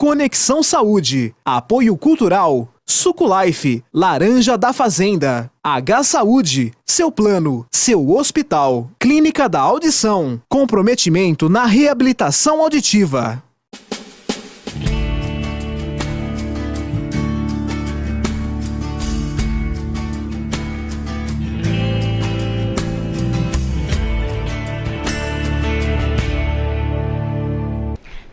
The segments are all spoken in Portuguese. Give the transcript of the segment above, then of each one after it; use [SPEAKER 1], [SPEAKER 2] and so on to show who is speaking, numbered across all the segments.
[SPEAKER 1] Conexão Saúde, Apoio Cultural, Suculife, Laranja da Fazenda, H Saúde, seu plano, seu hospital, Clínica da Audição, comprometimento na reabilitação auditiva.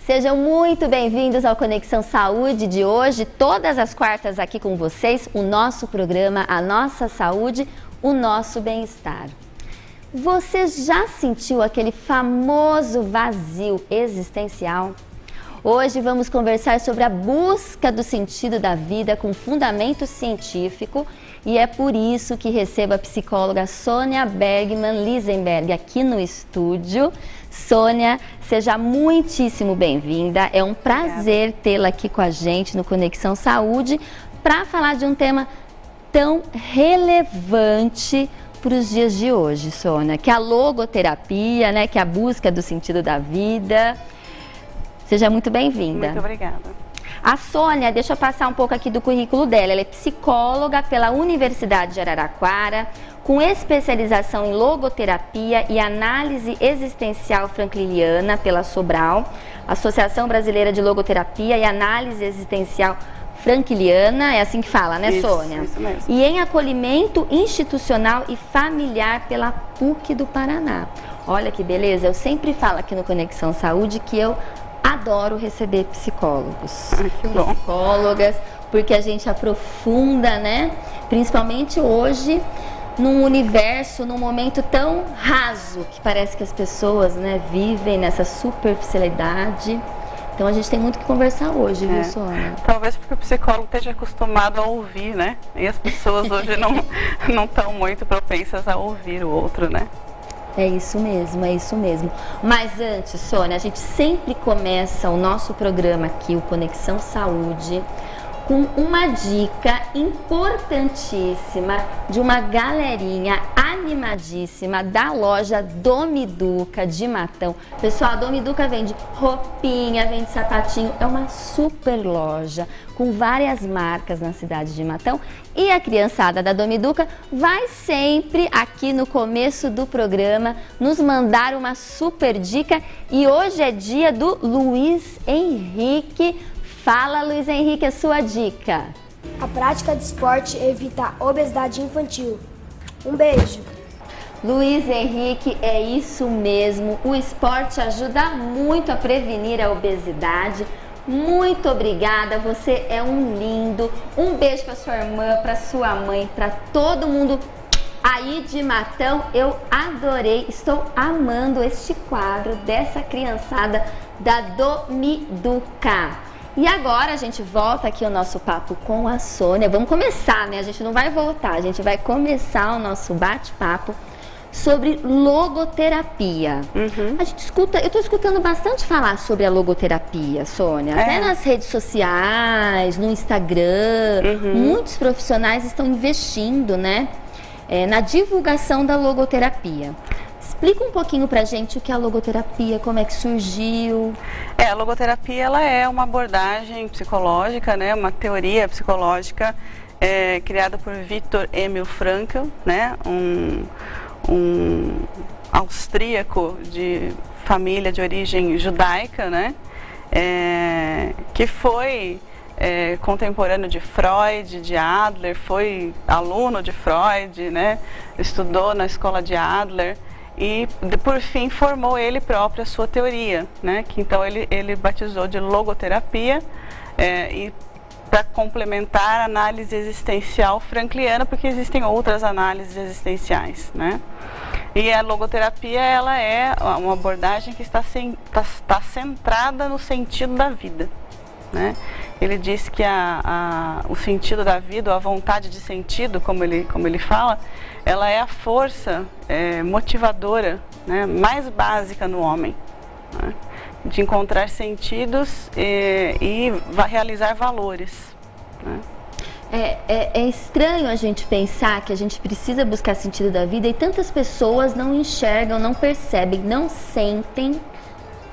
[SPEAKER 2] Sejam muito bem-vindos ao Conexão Saúde de hoje, todas as quartas aqui com vocês, o nosso programa, a nossa saúde, o nosso bem-estar. Você já sentiu aquele famoso vazio existencial? Hoje vamos conversar sobre a busca do sentido da vida com fundamento científico e é por isso que recebo a psicóloga Sônia Bergman Lisenberg aqui no estúdio. Sônia, seja muitíssimo bem-vinda. É um prazer tê-la aqui com a gente no Conexão Saúde para falar de um tema tão relevante para os dias de hoje, Sônia, que é a logoterapia, né, que é a busca do sentido da vida. Seja muito bem-vinda.
[SPEAKER 3] Muito obrigada.
[SPEAKER 2] A Sônia, deixa eu passar um pouco aqui do currículo dela. Ela é psicóloga pela Universidade de Araraquara, com especialização em logoterapia e análise existencial frankliniana pela Sobral, Associação Brasileira de Logoterapia e Análise Existencial Frankliniana, é assim que fala, né, Sônia?
[SPEAKER 3] Isso mesmo.
[SPEAKER 2] E em acolhimento institucional e familiar pela PUC do Paraná. Olha que beleza, eu sempre falo aqui no Conexão Saúde que eu adoro receber psicólogos,
[SPEAKER 3] que bom.
[SPEAKER 2] Psicólogas, porque a gente aprofunda, né? Principalmente hoje, num universo, num momento tão raso, que parece que as pessoas, né, vivem nessa superficialidade. Então a gente tem muito que conversar hoje, viu, Sônia?
[SPEAKER 3] Talvez porque o psicólogo esteja acostumado a ouvir, né? E as pessoas hoje não estão muito propensas a ouvir o outro, né?
[SPEAKER 2] É isso mesmo, é isso mesmo. Mas antes, Sônia, a gente sempre começa o nosso programa aqui, o Conexão Saúde, com uma dica importantíssima de uma galerinha animadíssima da loja Domiduca de Matão. Pessoal, a Domiduca vende roupinha, vende sapatinho, é uma super loja com várias marcas na cidade de Matão. E a criançada da Domiduca vai sempre aqui no começo do programa nos mandar uma super dica. E hoje é dia do Luiz Henrique. Fala, Luiz Henrique, a sua dica.
[SPEAKER 4] A prática de esporte evita a obesidade infantil. Um beijo.
[SPEAKER 2] Luiz Henrique, é isso mesmo. O esporte ajuda muito a prevenir a obesidade. Muito obrigada, você é um lindo. Um beijo para sua irmã, para sua mãe, para todo mundo aí de Matão. Eu adorei, estou amando este quadro dessa criançada da Domiduca. E agora a gente volta aqui o nosso papo com a Sônia. Vamos começar, né? A gente não vai voltar, a gente vai começar o nosso bate-papo sobre logoterapia. A gente escuta, eu estou escutando bastante falar sobre a logoterapia, Sônia. Até nas redes sociais, no Instagram, muitos profissionais estão investindo, né? Na divulgação da logoterapia. Explica um pouquinho pra gente o que é a logoterapia, como é que surgiu.
[SPEAKER 3] A logoterapia ela é uma abordagem psicológica, né, uma teoria psicológica criada por Viktor Emil Frankl, né, um austríaco de família de origem judaica, né, que foi contemporâneo de Freud, de Adler, foi aluno de Freud, né, estudou na escola de Adler. E, por fim, formou ele próprio a sua teoria, né? Que então ele batizou de logoterapia e para complementar a análise existencial frankliniana, porque existem outras análises existenciais, né? E a logoterapia ela é uma abordagem que está centrada no sentido da vida, né? Ele diz que o sentido da vida, ou a vontade de sentido, como ele fala, ela é a força motivadora, né, mais básica no homem, né, de encontrar sentidos e realizar valores, né.
[SPEAKER 2] É estranho a gente pensar que a gente precisa buscar sentido da vida e tantas pessoas não enxergam, não percebem, não sentem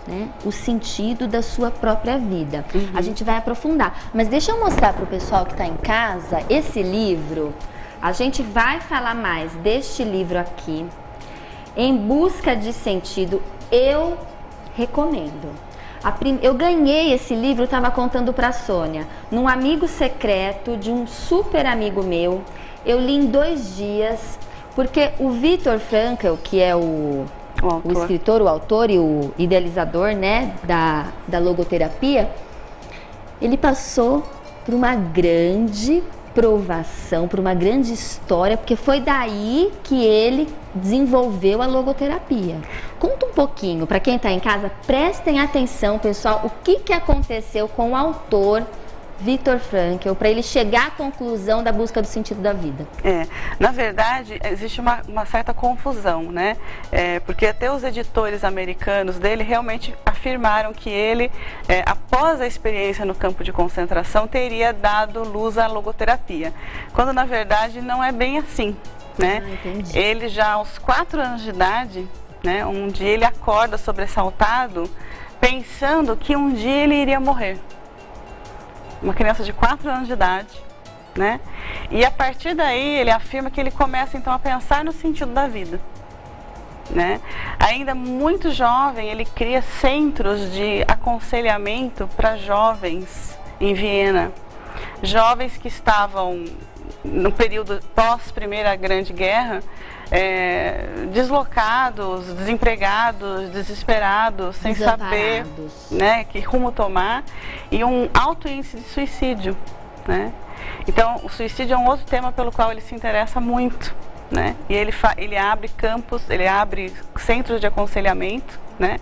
[SPEAKER 2] né, o sentido da sua própria vida. A gente vai aprofundar. Mas deixa eu mostrar para o pessoal que está em casa esse livro. A gente vai falar mais deste livro aqui. Em Busca de Sentido, eu recomendo. Eu ganhei esse livro, estava contando para a Sônia, num amigo secreto de um super amigo meu. Eu li em 2 dias, porque o Viktor Frankl, que é o escritor, o autor e o idealizador, né, da logoterapia, ele passou por uma grande provação, por uma grande história, porque foi daí que ele desenvolveu a logoterapia. Conta um pouquinho, para quem está em casa, prestem atenção, pessoal, o que aconteceu com o autor Viktor Frankl, para ele chegar à conclusão da busca do sentido da vida.
[SPEAKER 3] Na verdade, existe uma certa confusão, né? Porque até os editores americanos dele realmente afirmaram que ele, após a experiência no campo de concentração, teria dado luz à logoterapia, quando na verdade não é bem assim, né?
[SPEAKER 2] Entendi.
[SPEAKER 3] Ele já aos 4 anos de idade, né, um dia ele acorda sobressaltado, pensando que um dia ele iria morrer. Uma criança de 4 anos de idade, né? E a partir daí ele afirma que ele começa então a pensar no sentido da vida, né? Ainda muito jovem, ele cria centros de aconselhamento para jovens em Viena, jovens que estavam no período pós Primeira Grande Guerra, deslocados, desempregados, desesperados, sem saber, né, que rumo tomar, e um alto índice de suicídio, né? Então, o suicídio é um outro tema pelo qual ele se interessa muito, né? E ele abre campos, ele abre centros de aconselhamento, né,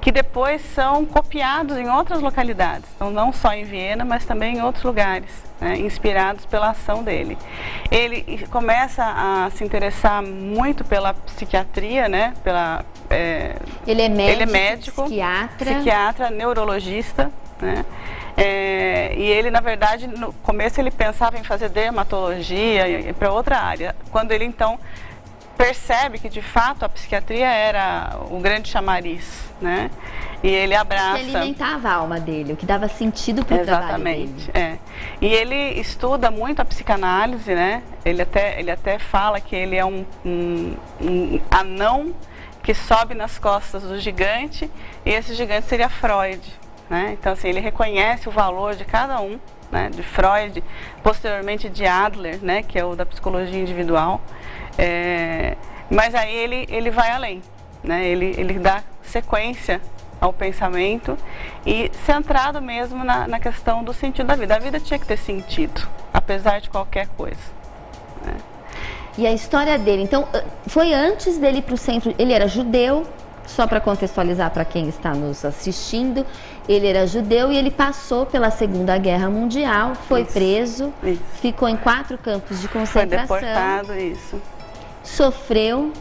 [SPEAKER 3] que depois são copiados em outras localidades, então não só em Viena, mas também em outros lugares, né, inspirados pela ação dele. Ele começa a se interessar muito pela psiquiatria, né,
[SPEAKER 2] ele é médico,
[SPEAKER 3] psiquiatra, neurologista, né, e ele, na verdade, no começo ele pensava em fazer dermatologia e para outra área, quando ele então percebe que de fato a psiquiatria era o grande chamariz, né? E ele abraça.
[SPEAKER 2] Que alimentava a alma dele, o que dava sentido para o trabalho dele.
[SPEAKER 3] Exatamente. E ele estuda muito a psicanálise, né? Ele até fala que ele é um anão que sobe nas costas do gigante, e esse gigante seria Freud, né? Então assim, ele reconhece o valor de cada um, né? De Freud, posteriormente de Adler, né? Que é o da psicologia individual. Mas aí ele vai além, né? Ele dá sequência ao pensamento e centrado mesmo na questão do sentido da vida. A vida tinha que ter sentido, apesar de qualquer coisa, né?
[SPEAKER 2] E a história dele, então, foi antes dele ir para o centro. Ele era judeu, só para contextualizar para quem está nos assistindo, ele era judeu e ele passou pela Segunda Guerra Mundial, foi preso, ficou em 4 campos de concentração.
[SPEAKER 3] Foi deportado, isso.
[SPEAKER 2] Sofreu,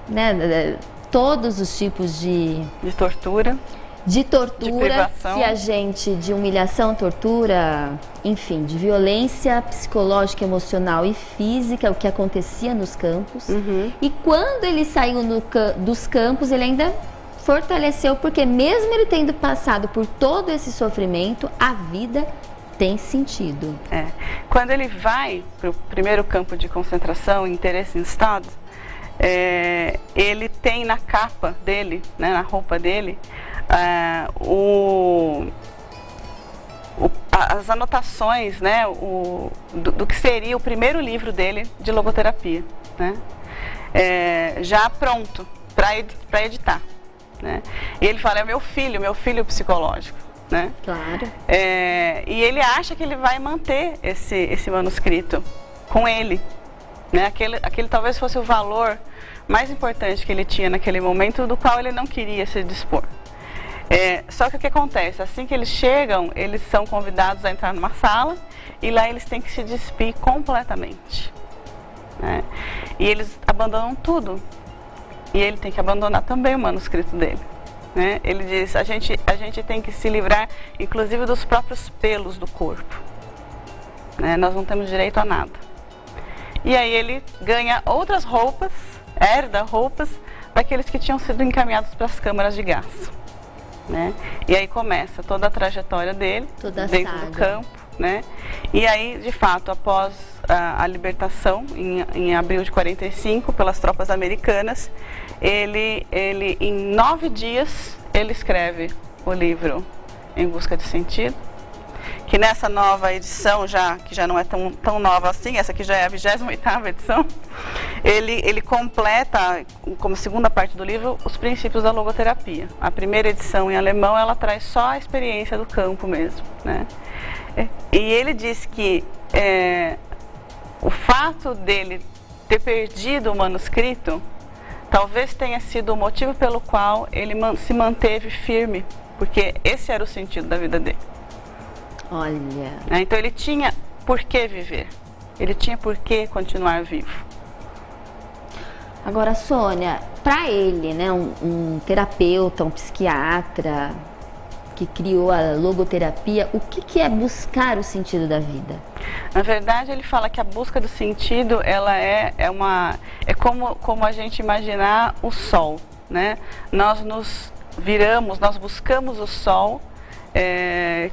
[SPEAKER 2] né, todos os tipos de
[SPEAKER 3] tortura.
[SPEAKER 2] De
[SPEAKER 3] privação.
[SPEAKER 2] Que a gente, de humilhação, tortura, enfim, de violência psicológica, emocional e física, o que acontecia nos campos. E quando ele saiu dos campos, ele ainda fortaleceu, porque mesmo ele tendo passado por todo esse sofrimento, a vida tem sentido.
[SPEAKER 3] Quando ele vai para o primeiro campo de concentração, em Theresienstadt, ele tem na capa dele, né, na roupa dele, as anotações, né, do que seria o primeiro livro dele de logoterapia, né, já pronto para editar, né? E ele fala, é meu filho psicológico, né?
[SPEAKER 2] Claro.
[SPEAKER 3] E ele acha que ele vai manter esse manuscrito com ele, né? Aquele talvez fosse o valor mais importante que ele tinha naquele momento, do qual ele não queria se dispor. Só que o que acontece? Assim que eles chegam, eles são convidados a entrar numa sala e lá eles têm que se despir completamente, né? E eles abandonam tudo. E ele tem que abandonar também o manuscrito dele, né? Ele diz, a gente tem que se livrar, inclusive, dos próprios pelos do corpo, né? Nós não temos direito a nada. E aí ele ganha outras roupas, herda roupas daqueles que tinham sido encaminhados para as câmaras de gás, né? E aí começa toda a trajetória dele, dentro do campo, né? E aí, de fato, após a libertação, em abril de 45, pelas tropas americanas, ele em 9 dias, ele escreve o livro Em Busca de Sentido, que nessa nova edição, que já não é tão nova assim, essa aqui já é a 28ª edição, ele completa, como segunda parte do livro, os princípios da logoterapia. A primeira edição em alemão, ela traz só a experiência do campo mesmo, né? E ele diz que o fato dele ter perdido o manuscrito talvez tenha sido o motivo pelo qual ele se manteve firme, porque esse era o sentido da vida dele.
[SPEAKER 2] Olha.
[SPEAKER 3] Então ele tinha por que viver, ele tinha por que continuar vivo.
[SPEAKER 2] Agora, Sônia, para ele, né, um terapeuta, um psiquiatra que criou a logoterapia, o que é buscar o sentido da vida?
[SPEAKER 3] Na verdade, ele fala que a busca do sentido, ela é como a gente imaginar o sol, né? Nós nos viramos, nós buscamos o sol,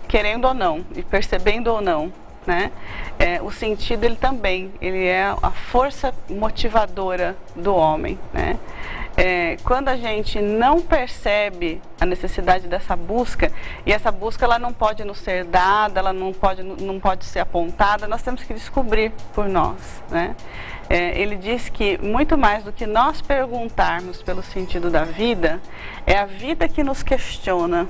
[SPEAKER 3] querendo ou não, e percebendo ou não, né? O sentido, ele é a força motivadora do homem, né? Quando a gente não percebe a necessidade dessa busca, e essa busca ela não pode nos ser dada, ela não pode ser apontada, nós temos que descobrir por nós, né? Ele diz que muito mais do que nós perguntarmos pelo sentido da vida, é a vida que nos questiona,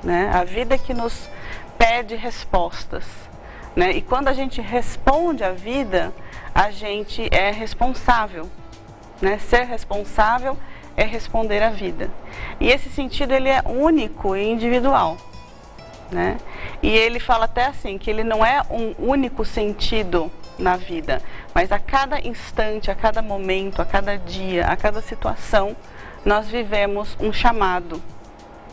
[SPEAKER 3] né? A vida que nos pede respostas, né? E quando a gente responde à vida, a gente é responsável, né? Ser responsável é responder à vida. E esse sentido, ele é único e individual, né? E ele fala até assim, que ele não é um único sentido na vida, mas a cada instante, a cada momento, a cada dia, a cada situação, nós vivemos um chamado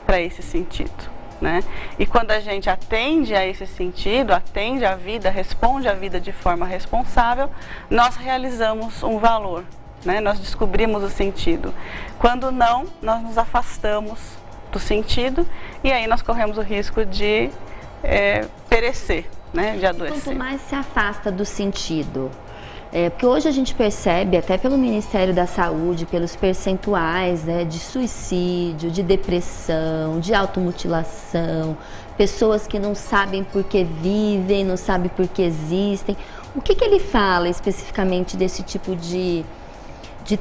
[SPEAKER 3] para esse sentido, né? E quando a gente atende a esse sentido, atende à vida, responde à vida de forma responsável, nós realizamos um valor, né? Nós descobrimos o sentido. Quando não, nós nos afastamos do sentido e aí nós corremos o risco de perecer, né? De adoecer.
[SPEAKER 2] Quanto mais se afasta do sentido, porque hoje a gente percebe, até pelo Ministério da Saúde, pelos percentuais, né, de suicídio, de depressão, de automutilação, pessoas que não sabem por que vivem, não sabem por que existem. O que ele fala especificamente desse tipo de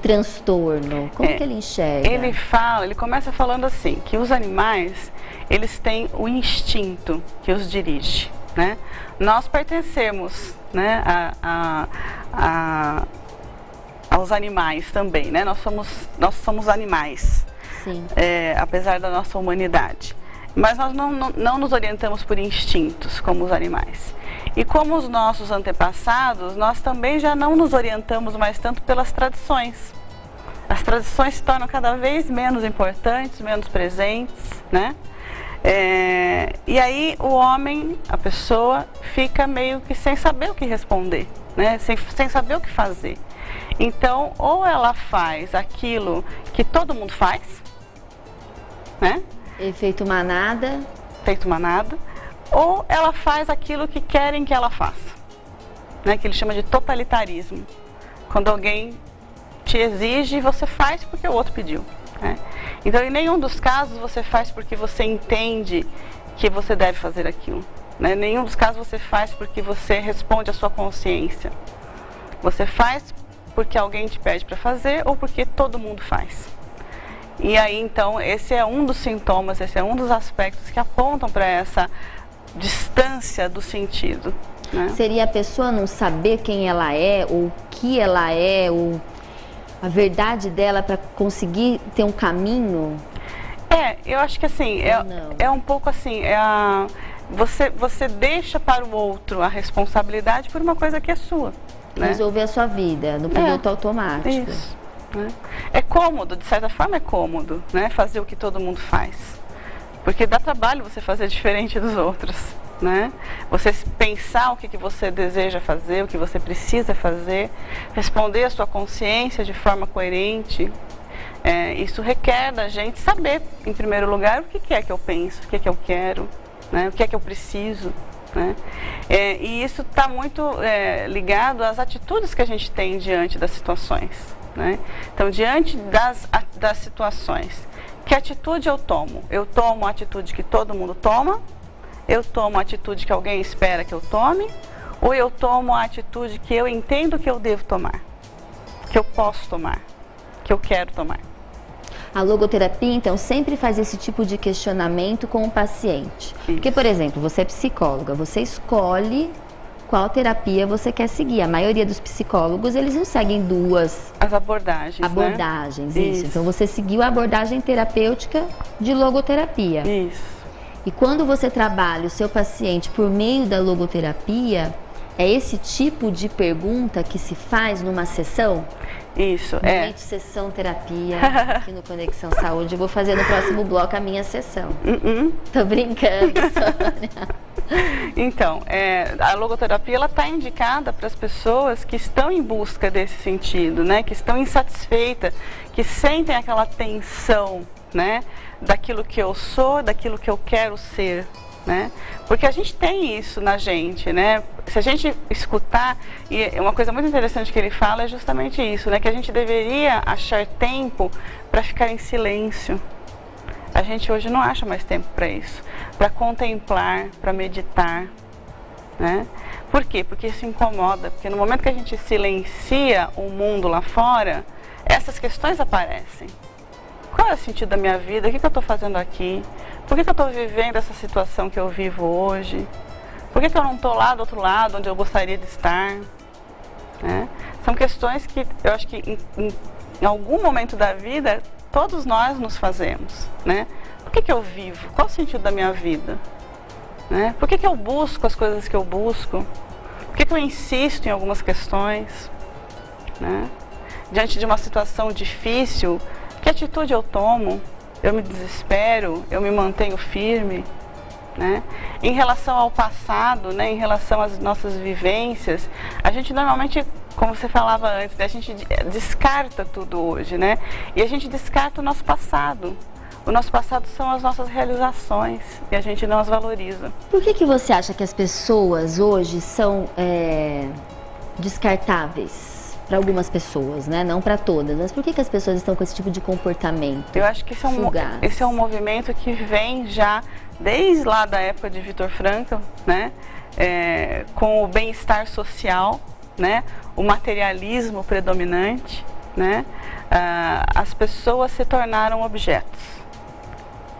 [SPEAKER 2] transtorno? Como que ele enxerga?
[SPEAKER 3] Ele começa falando assim, que os animais, eles têm o instinto que os dirige, né? Nós pertencemos, né, aos animais também, né? Nós somos animais,
[SPEAKER 2] Sim.
[SPEAKER 3] Apesar da nossa humanidade. Mas nós não nos orientamos por instintos como os animais. E como os nossos antepassados, nós também já não nos orientamos mais tanto pelas tradições. As tradições se tornam cada vez menos importantes, menos presentes, né? E aí o homem, a pessoa, fica meio que sem saber o que responder, né? Sem saber o que fazer. Então, ou ela faz aquilo que todo mundo faz, né?
[SPEAKER 2] Efeito manada.
[SPEAKER 3] Feito manada. Ou ela faz aquilo que querem que ela faça, né? Que ele chama de totalitarismo. Quando alguém te exige, você faz porque o outro pediu, né? Então, em nenhum dos casos você faz porque você entende que você deve fazer aquilo, né? Em nenhum dos casos você faz porque você responde à sua consciência. Você faz porque alguém te pede para fazer ou porque todo mundo faz. E aí, então, esse é um dos sintomas, esse é um dos aspectos que apontam para essa distância do sentido, né?
[SPEAKER 2] Seria a pessoa não saber quem ela é, ou o que ela é, ou a verdade dela para conseguir ter um caminho?
[SPEAKER 3] Eu acho que assim, é um pouco assim, você deixa para o outro a responsabilidade por uma coisa que é sua, né?
[SPEAKER 2] Resolver a sua vida, no piloto automático.
[SPEAKER 3] Isso, né? É cômodo, de certa forma é cômodo, né? Fazer o que todo mundo faz. Porque dá trabalho você fazer diferente dos outros, né? Você pensar o que você deseja fazer, o que você precisa fazer, responder a sua consciência de forma coerente. Isso requer da gente saber, em primeiro lugar, o que é que eu penso, o que é que eu quero, né? O que é que eu preciso, né? E isso está muito ligado às atitudes que a gente tem diante das situações, né? Então, diante das situações, que atitude eu tomo? Eu tomo a atitude que todo mundo toma? Eu tomo a atitude que alguém espera que eu tome? Ou eu tomo a atitude que eu entendo que eu devo tomar? Que eu posso tomar? Que eu quero tomar?
[SPEAKER 2] A logoterapia, então, sempre faz esse tipo de questionamento com o paciente. Isso. Porque, por exemplo, você é psicóloga, você escolhe qual terapia você quer seguir. A maioria dos psicólogos, eles não seguem duas
[SPEAKER 3] abordagens,
[SPEAKER 2] né? Isso. Então, você seguiu a abordagem terapêutica de logoterapia.
[SPEAKER 3] Isso.
[SPEAKER 2] E quando você trabalha o seu paciente por meio da logoterapia, é esse tipo de pergunta que se faz numa sessão?
[SPEAKER 3] Isso,
[SPEAKER 2] Momento sessão terapia aqui no Conexão Saúde. Eu vou fazer no próximo bloco a minha sessão. Tô brincando, Sônia.
[SPEAKER 3] Então, a logoterapia ela está indicada para as pessoas que estão em busca desse sentido, né? Que estão insatisfeitas, que sentem aquela tensão, né? Daquilo que eu sou, daquilo que eu quero ser. Né? Porque a gente tem isso na gente, né? Se a gente escutar, e uma coisa muito interessante que ele fala é justamente isso, né? Que a gente deveria achar tempo para ficar em silêncio. A gente hoje não acha mais tempo para isso, para contemplar, para meditar, né? Por quê? Porque isso incomoda, porque no momento que a gente silencia o mundo lá fora, essas questões aparecem. Qual é o sentido da minha vida? O que eu estou fazendo aqui? Por que eu estou vivendo essa situação que eu vivo hoje? Por que eu não estou lá do outro lado, onde eu gostaria de estar? Né? São questões que eu acho que em algum momento da vida, todos nós nos fazemos. Né? Por que eu vivo? Qual o sentido da minha vida? Né? Por que eu busco as coisas que eu busco? Por que eu insisto em algumas questões? Né? Diante de uma situação difícil, que atitude eu tomo? Eu me desespero, eu me mantenho firme, né? Em relação ao passado, né? Em relação às nossas vivências, a gente normalmente, como você falava antes, né? A gente descarta tudo hoje, né? E a gente descarta o nosso passado. O nosso passado são as nossas realizações e a gente não as valoriza.
[SPEAKER 2] Por que você acha que as pessoas hoje são descartáveis? Para algumas pessoas, né? Não para todas. Mas por que as pessoas estão com esse tipo de comportamento?
[SPEAKER 3] Eu acho que esse é um movimento que vem já desde lá da época de Viktor Frankl, né? Com o bem-estar social, né? O materialismo predominante, né? As pessoas se tornaram objetos,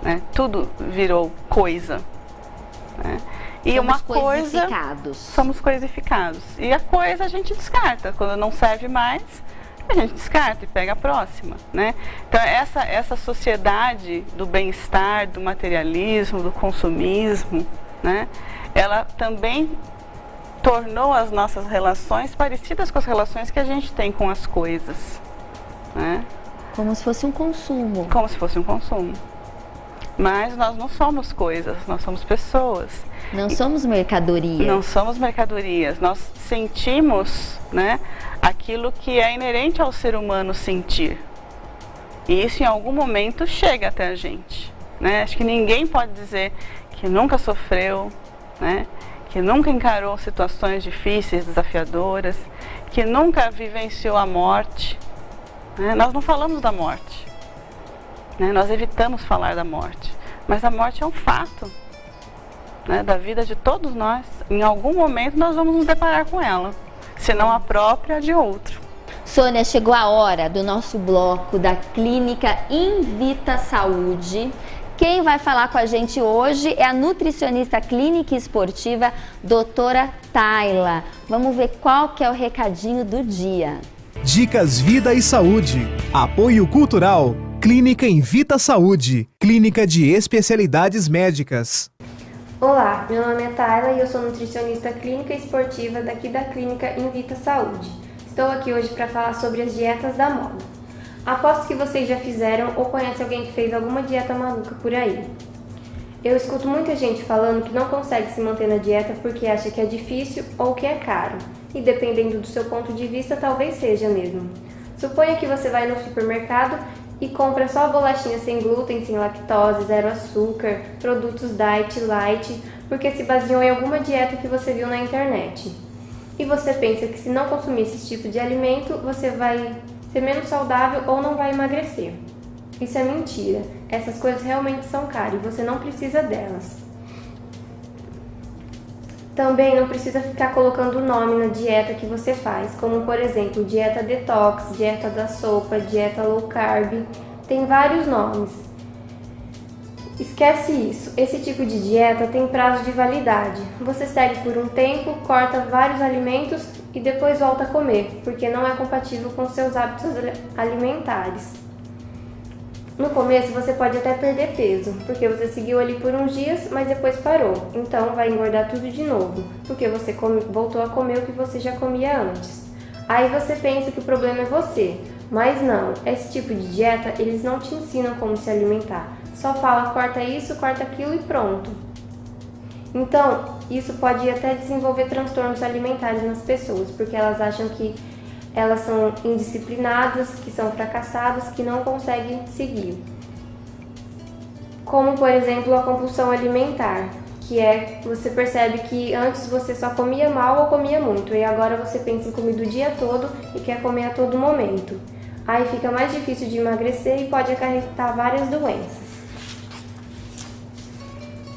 [SPEAKER 3] né? Tudo virou coisa, né? E
[SPEAKER 2] somos
[SPEAKER 3] uma coisa, somos coisificados. E a coisa a gente descarta. Quando não serve mais, a gente descarta e pega a próxima, né? Então essa sociedade do bem-estar, do materialismo, do consumismo, né? Ela também tornou as nossas relações parecidas com as relações que a gente tem com as coisas, né?
[SPEAKER 2] Como se fosse um consumo.
[SPEAKER 3] Como se fosse um consumo. Mas nós não somos coisas, nós somos pessoas.
[SPEAKER 2] Não somos mercadorias.
[SPEAKER 3] Não somos mercadorias. Nós sentimos, né, aquilo que é inerente ao ser humano sentir. E isso em algum momento chega até a gente. Né? Acho que ninguém pode dizer que nunca sofreu, né, que nunca encarou situações difíceis, desafiadoras, que nunca vivenciou a morte. Né? Nós não falamos da morte. Nós evitamos falar da morte, mas a morte é um fato, né, da vida de todos nós. Em algum momento nós vamos nos deparar com ela, se não a própria, de outro.
[SPEAKER 2] Sônia, chegou a hora do nosso bloco da Clínica Invita Saúde. Quem vai falar com a gente hoje é a nutricionista clínica e esportiva, doutora Tayla. Vamos ver qual que é o recadinho do dia.
[SPEAKER 1] Dicas Vida e Saúde. Apoio Cultural. Clínica Invita Saúde, clínica de especialidades médicas.
[SPEAKER 4] Olá, meu nome é Tayla e eu sou nutricionista clínica e esportiva daqui da Clínica Invita Saúde. Estou aqui hoje para falar sobre as dietas da moda. Aposto que vocês já fizeram ou conhecem alguém que fez alguma dieta maluca por aí. Eu escuto muita gente falando que não consegue se manter na dieta porque acha que é difícil ou que é caro. E dependendo do seu ponto de vista, talvez seja mesmo. Suponha que você vai no supermercado e compra só bolachinhas sem glúten, sem lactose, zero açúcar, produtos diet, light, porque se baseou em alguma dieta que você viu na internet. E você pensa que se não consumir esse tipo de alimento, você vai ser menos saudável ou não vai emagrecer. Isso é mentira. Essas coisas realmente são caras e você não precisa delas. Também não precisa ficar colocando nome na dieta que você faz, como por exemplo, dieta detox, dieta da sopa, dieta low carb, tem vários nomes. Esquece isso, esse tipo de dieta tem prazo de validade. Você segue por um tempo, corta vários alimentos e depois volta a comer, porque não é compatível com seus hábitos alimentares. No começo você pode até perder peso, porque você seguiu ali por uns dias, mas depois parou. Então vai engordar tudo de novo, porque você voltou a comer o que você já comia antes. Aí você pensa que o problema é você, mas não. Esse tipo de dieta, eles não te ensinam como se alimentar. Só fala, corta isso, corta aquilo e pronto. Então, isso pode até desenvolver transtornos alimentares nas pessoas, porque elas acham que elas são indisciplinadas, que são fracassadas, que não conseguem seguir. Como, por exemplo, a compulsão alimentar, que é, você percebe que antes você só comia mal ou comia muito, e agora você pensa em comida o dia todo e quer comer a todo momento. Aí fica mais difícil de emagrecer e pode acarretar várias doenças.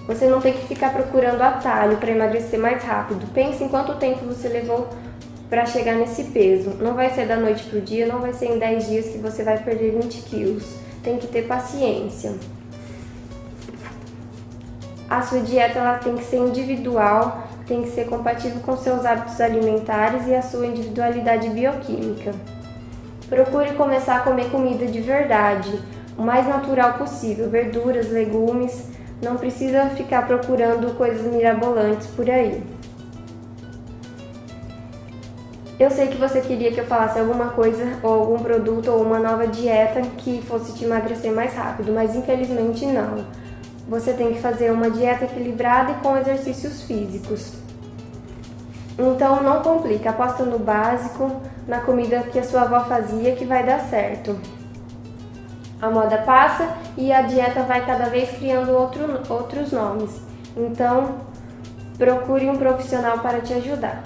[SPEAKER 4] Você não tem que ficar procurando atalho para emagrecer mais rápido. Pense em quanto tempo você levou para chegar nesse peso. Não vai ser da noite para o dia, não vai ser em 10 dias que você vai perder 20 quilos. Tem que ter paciência. A sua dieta ela tem que ser individual, tem que ser compatível com seus hábitos alimentares e a sua individualidade bioquímica. Procure começar a comer comida de verdade, o mais natural possível, verduras, legumes. Não precisa ficar procurando coisas mirabolantes por aí. Eu sei que você queria que eu falasse alguma coisa, ou algum produto, ou uma nova dieta que fosse te emagrecer mais rápido, mas infelizmente não. Você tem que fazer uma dieta equilibrada e com exercícios físicos. Então não complica, aposta no básico, na comida que a sua avó fazia que vai dar certo. A moda passa e a dieta vai cada vez criando outros nomes. Então procure um profissional para te ajudar.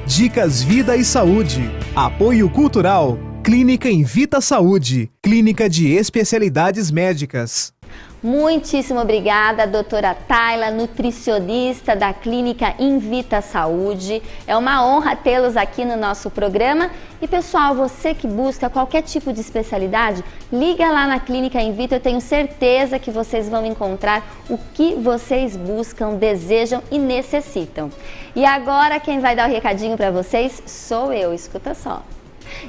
[SPEAKER 1] Dicas Vida e Saúde. Apoio Cultural. Clínica Invita Saúde. Clínica de Especialidades Médicas.
[SPEAKER 2] Muitíssimo obrigada, doutora Tayla, nutricionista da Clínica Invita Saúde. É uma honra tê-los aqui no nosso programa. E pessoal, você que busca qualquer tipo de especialidade, liga lá na Clínica Invita, eu tenho certeza que vocês vão encontrar o que vocês buscam, desejam e necessitam. E agora quem vai dar o recadinho para vocês sou eu, escuta só.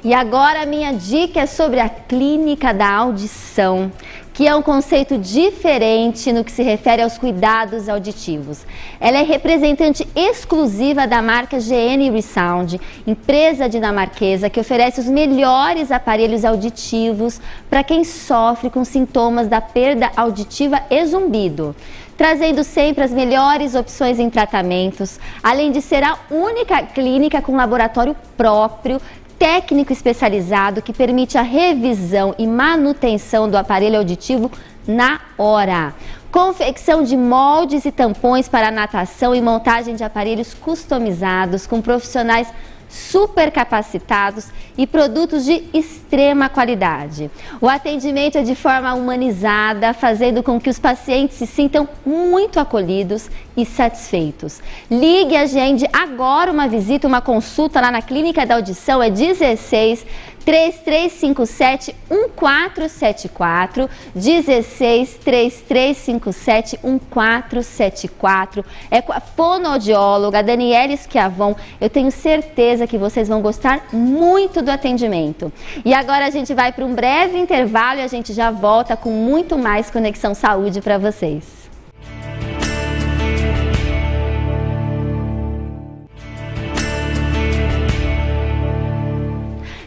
[SPEAKER 2] E agora a minha dica é sobre a Clínica da Audição, que é um conceito diferente no que se refere aos cuidados auditivos. Ela é representante exclusiva da marca GN Resound, empresa dinamarquesa que oferece os melhores aparelhos auditivos para quem sofre com sintomas da perda auditiva e zumbido, trazendo sempre as melhores opções em tratamentos, além de ser a única clínica com laboratório próprio, técnico especializado que permite a revisão e manutenção do aparelho auditivo na hora. Confecção de moldes e tampões para natação e montagem de aparelhos customizados com profissionais super capacitados e produtos de extrema qualidade. O atendimento é de forma humanizada, fazendo com que os pacientes se sintam muito acolhidos e satisfeitos. Ligue, agende agora uma visita, uma consulta lá na Clínica da Audição, é 16 3357 1474, 16 3357 1474. É com a fonoaudióloga Daniele Schiavon. Eu tenho certeza que vocês vão gostar muito do atendimento. E agora a gente vai para um breve intervalo e a gente já volta com muito mais Conexão Saúde para vocês.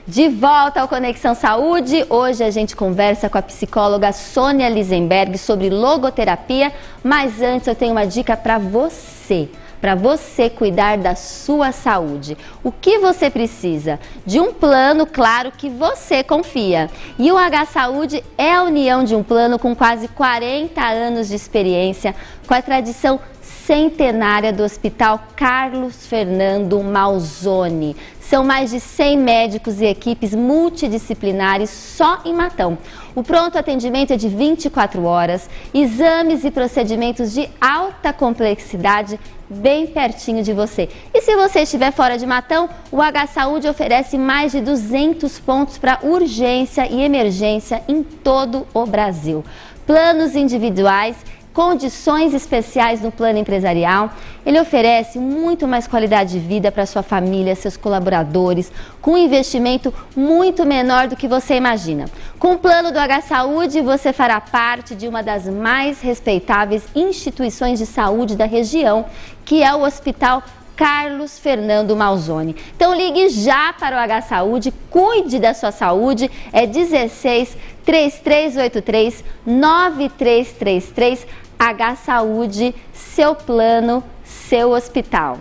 [SPEAKER 2] De volta ao Conexão Saúde, hoje a gente conversa com a psicóloga Sônia Lisenberg sobre logoterapia, mas antes eu tenho uma dica para você. para você cuidar da sua saúde. O que você precisa? De um plano, claro, que você confia. E o H-Saúde é a união de um plano com quase 40 anos de experiência, com a tradição centenária do Hospital Carlos Fernando Malzone. São mais de 100 médicos e equipes multidisciplinares só em Matão. O pronto atendimento é de 24 horas, exames e procedimentos de alta complexidade bem pertinho de você. E se você estiver fora de Matão, o H-Saúde oferece mais de 200 pontos para urgência e emergência em todo o Brasil. Planos individuais, condições especiais no plano empresarial. Ele oferece muito mais qualidade de vida para sua família, seus colaboradores, com um investimento muito menor do que você imagina. Com o plano do H-Saúde, você fará parte de uma das mais respeitáveis instituições de saúde da região, que é o Hospital Carlos Fernando Malzone. Então ligue já para o H-Saúde, cuide da sua saúde, é 16 3383 9333, H-Saúde, seu plano, seu hospital.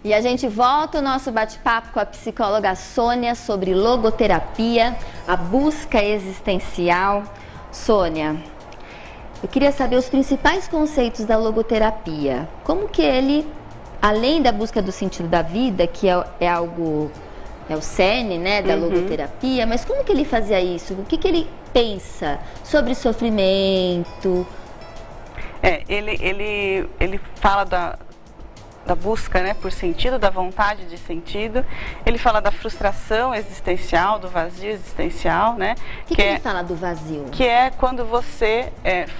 [SPEAKER 2] E a gente volta o nosso bate-papo com a psicóloga Sônia sobre logoterapia, a busca existencial. Sônia, eu queria saber os principais conceitos da logoterapia. Como que ele, além da busca do sentido da vida, que é algo, é o cerne, né, da logoterapia, mas como que ele fazia isso? O que ele pensa sobre sofrimento?
[SPEAKER 3] Ele fala da busca, né, por sentido, da vontade de sentido. Ele fala da frustração existencial, do vazio existencial, né?
[SPEAKER 2] O que ele fala do vazio?
[SPEAKER 3] Que é quando você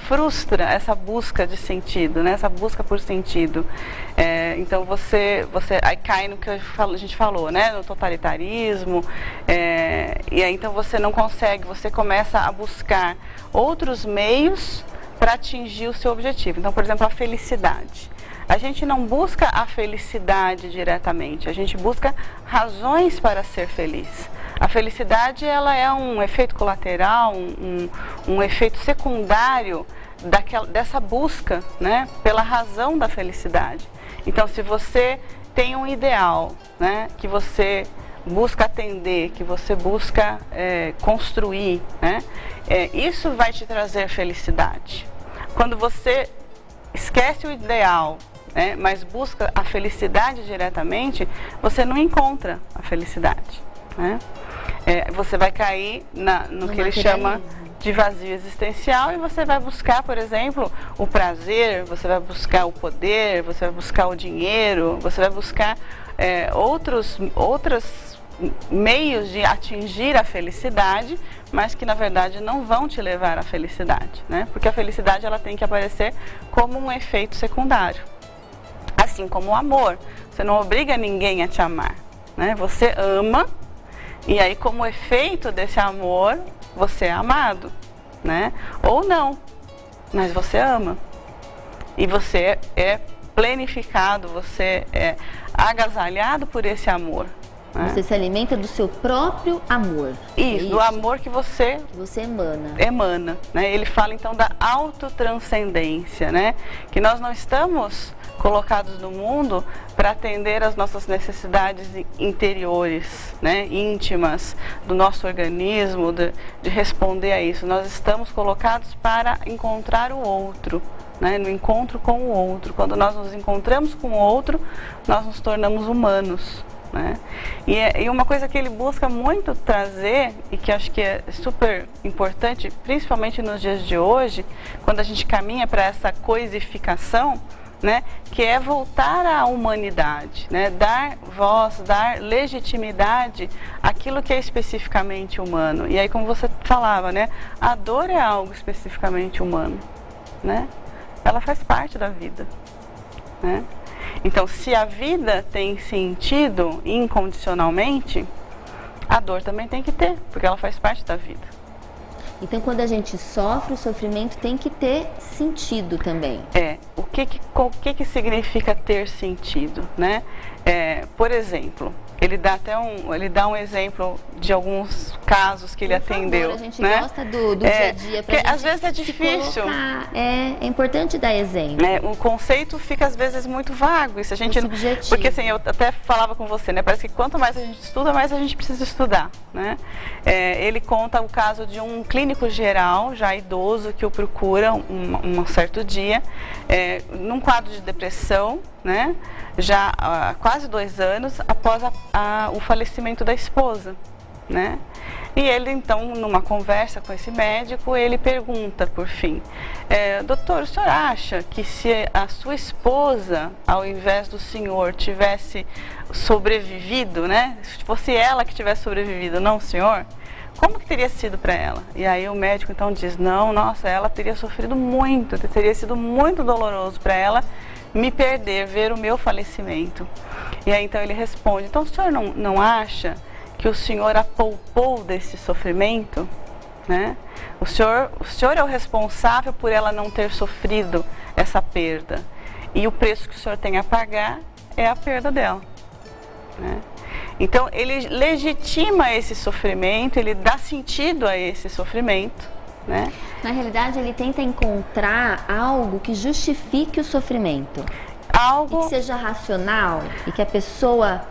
[SPEAKER 3] frustra essa busca de sentido, né? Essa busca por sentido. Então você aí cai no que a gente falou, né? No totalitarismo. E aí então você não consegue, você começa a buscar outros meios para atingir o seu objetivo. Então, por exemplo, a felicidade. A gente não busca a felicidade diretamente, a gente busca razões para ser feliz. A felicidade, ela é um efeito colateral, um efeito secundário dessa busca, né, pela razão da felicidade. Então, se você tem um ideal, né, que você busca atender, que você busca construir, né, isso vai te trazer felicidade. Quando você esquece o ideal, né, mas busca a felicidade diretamente, você não encontra a felicidade, né? Você vai cair no que ele chama de vazio existencial e você vai buscar, por exemplo, o prazer, você vai buscar o poder, você vai buscar o dinheiro, você vai buscar outros meios de atingir a felicidade, mas que na verdade não vão te levar à felicidade, né? Porque a felicidade, ela tem que aparecer como um efeito secundário. Assim como o amor, você não obriga ninguém a te amar, né? Você ama e aí, como efeito desse amor, você é amado, né? Ou não, mas você ama e você é plenificado, você é agasalhado por esse amor.
[SPEAKER 2] Você se alimenta do seu próprio amor.
[SPEAKER 3] Isso, do amor que você emana, né? Ele fala então da autotranscendência, né? Que nós não estamos colocados no mundo para atender às nossas necessidades interiores, né? Íntimas do nosso organismo, de responder a isso. Nós estamos colocados para encontrar o outro, né? No encontro com o outro. Quando nós nos encontramos com o outro, nós nos tornamos humanos, né? E uma coisa que ele busca muito trazer, e que acho que é super importante, principalmente nos dias de hoje, quando a gente caminha para essa coisificação, né, que é voltar à humanidade, né, dar voz, dar legitimidade àquilo que é especificamente humano. E aí, como você falava, né, a dor é algo especificamente humano, né? Ela faz parte da vida, né? Então, se a vida tem sentido incondicionalmente, a dor também tem que ter, porque ela faz parte da vida.
[SPEAKER 2] Então, quando a gente sofre, o sofrimento tem que ter sentido também.
[SPEAKER 3] o que significa ter sentido, né? Por exemplo, ele dá um exemplo de alguns casos que ele atendeu.
[SPEAKER 2] Favor, a gente
[SPEAKER 3] né?
[SPEAKER 2] gosta do dia a dia,
[SPEAKER 3] porque às vezes é difícil.
[SPEAKER 2] É importante dar exemplo.
[SPEAKER 3] O conceito fica às vezes muito vago. E se a gente
[SPEAKER 2] subjetivo.
[SPEAKER 3] Porque assim, eu até falava com você, né? Parece que quanto mais a gente estuda, mais a gente precisa estudar, né? Ele conta o caso de um clínico geral, já idoso, que o procura um certo dia, num quadro de depressão, né? Já há quase 2 anos após o falecimento da esposa, né? E ele então, numa conversa com esse médico, ele pergunta por fim: doutor, o senhor acha que se a sua esposa, ao invés do senhor, tivesse sobrevivido, né? Se fosse ela que tivesse sobrevivido, não o senhor, como que teria sido para ela? E aí o médico então diz: não, nossa, ela teria sofrido muito, teria sido muito doloroso para ela me perder, ver o meu falecimento. E aí então ele responde: então o senhor não acha que o senhor a poupou desse sofrimento, né? O senhor é o responsável por ela não ter sofrido essa perda, e o preço que o senhor tem a pagar é a perda dela, né? Então ele legitima esse sofrimento, ele dá sentido a esse sofrimento, né?
[SPEAKER 2] Na realidade, ele tenta encontrar algo que justifique o sofrimento, e que seja racional, e que a pessoa,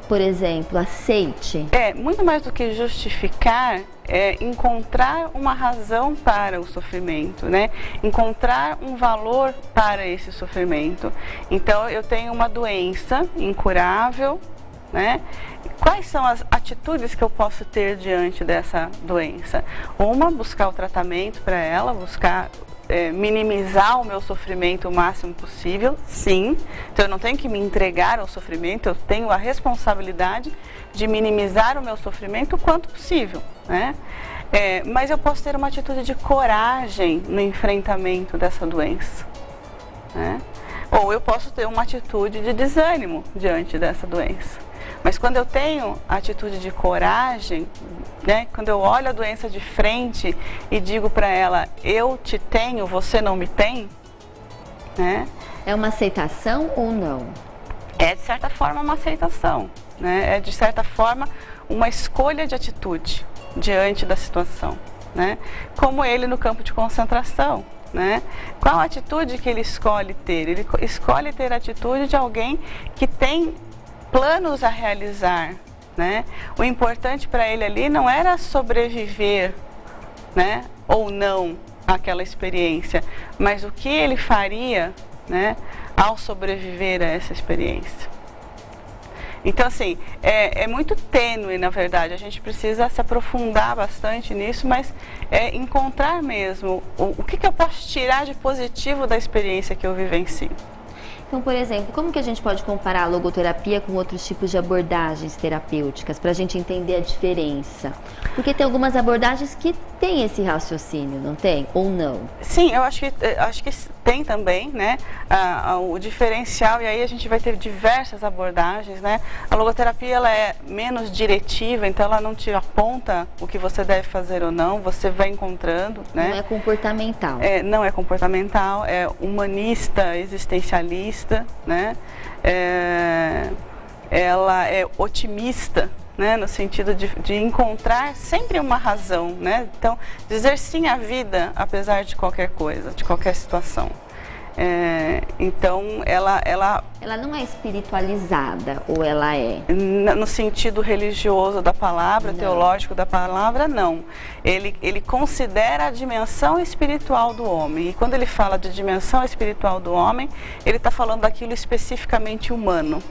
[SPEAKER 2] por exemplo, aceite.
[SPEAKER 3] Muito mais do que justificar, encontrar uma razão para o sofrimento, né? Encontrar um valor para esse sofrimento. Então, eu tenho uma doença incurável, né? Quais são as atitudes que eu posso ter diante dessa doença? Buscar o tratamento para ela, buscar minimizar o meu sofrimento o máximo possível, sim. Então eu não tenho que me entregar ao sofrimento, eu tenho a responsabilidade de minimizar o meu sofrimento o quanto possível, né? Mas eu posso ter uma atitude de coragem no enfrentamento dessa doença, né? Ou eu posso ter uma atitude de desânimo diante dessa doença. Mas quando eu tenho a atitude de coragem, né, quando eu olho a doença de frente e digo para ela: eu te tenho, você não me tem, né?
[SPEAKER 2] É uma aceitação ou não?
[SPEAKER 3] É de certa forma uma aceitação, né? É de certa forma uma escolha de atitude diante da situação, né? Como ele no campo de concentração, né? Qual a atitude que ele escolhe ter? Ele escolhe ter a atitude de alguém que tem planos a realizar, né? O importante para ele ali não era sobreviver, né, ou não àquela experiência, mas o que ele faria, né, ao sobreviver a essa experiência. Então, assim, é muito tênue, na verdade. A gente precisa se aprofundar bastante nisso, mas encontrar mesmo o que eu posso tirar de positivo da experiência que eu vivencio.
[SPEAKER 2] Então, por exemplo, como que a gente pode comparar a logoterapia com outros tipos de abordagens terapêuticas, para a gente entender a diferença? Porque tem algumas abordagens que têm esse raciocínio, não tem? Ou não?
[SPEAKER 3] Sim, eu acho que tem também, né, o diferencial, e aí a gente vai ter diversas abordagens, né? A logoterapia, ela é menos diretiva, então ela não te aponta o que você deve fazer ou não, você vai encontrando, né?
[SPEAKER 2] Não é comportamental.
[SPEAKER 3] Não é comportamental, é humanista, existencialista, né? Ela é otimista, né? No sentido de encontrar sempre uma razão, né? Então, dizer sim à vida, apesar de qualquer coisa, de qualquer situação. Então, ela
[SPEAKER 2] não é espiritualizada, ou ela é?
[SPEAKER 3] No sentido religioso da palavra,
[SPEAKER 2] não.
[SPEAKER 3] Teológico da palavra, não. Ele considera a dimensão espiritual do homem. E quando ele fala de dimensão espiritual do homem, ele está falando daquilo especificamente humano,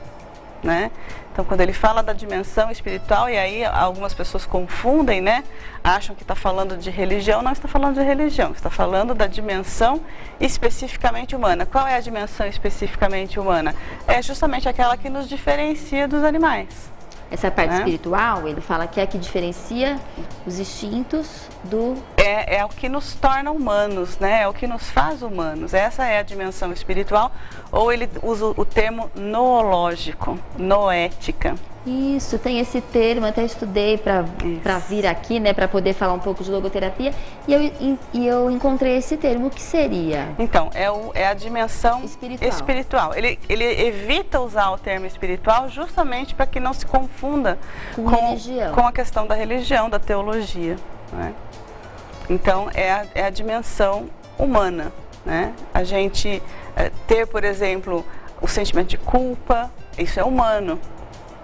[SPEAKER 3] né? Então, quando ele fala da dimensão espiritual, e aí algumas pessoas confundem, né? Acham que está falando de religião, não está falando de religião, está falando da dimensão especificamente humana. Qual é a dimensão especificamente humana? É justamente aquela que nos diferencia dos animais.
[SPEAKER 2] Essa parte espiritual, ele fala que é a que diferencia os instintos do...
[SPEAKER 3] É o que nos torna humanos, né? É o que nos faz humanos. Essa é a dimensão espiritual, ou ele usa o termo noológico, noética,
[SPEAKER 2] Isso, tem esse termo, até estudei para vir aqui, né, para poder falar um pouco de logoterapia, e eu encontrei esse termo. O que seria?
[SPEAKER 3] Então, é a dimensão espiritual. Ele evita usar o termo espiritual justamente para que não se confunda com a questão da religião, da teologia, né? Então, é a dimensão humana, né? A gente ter, por exemplo, o sentimento de culpa, isso é humano,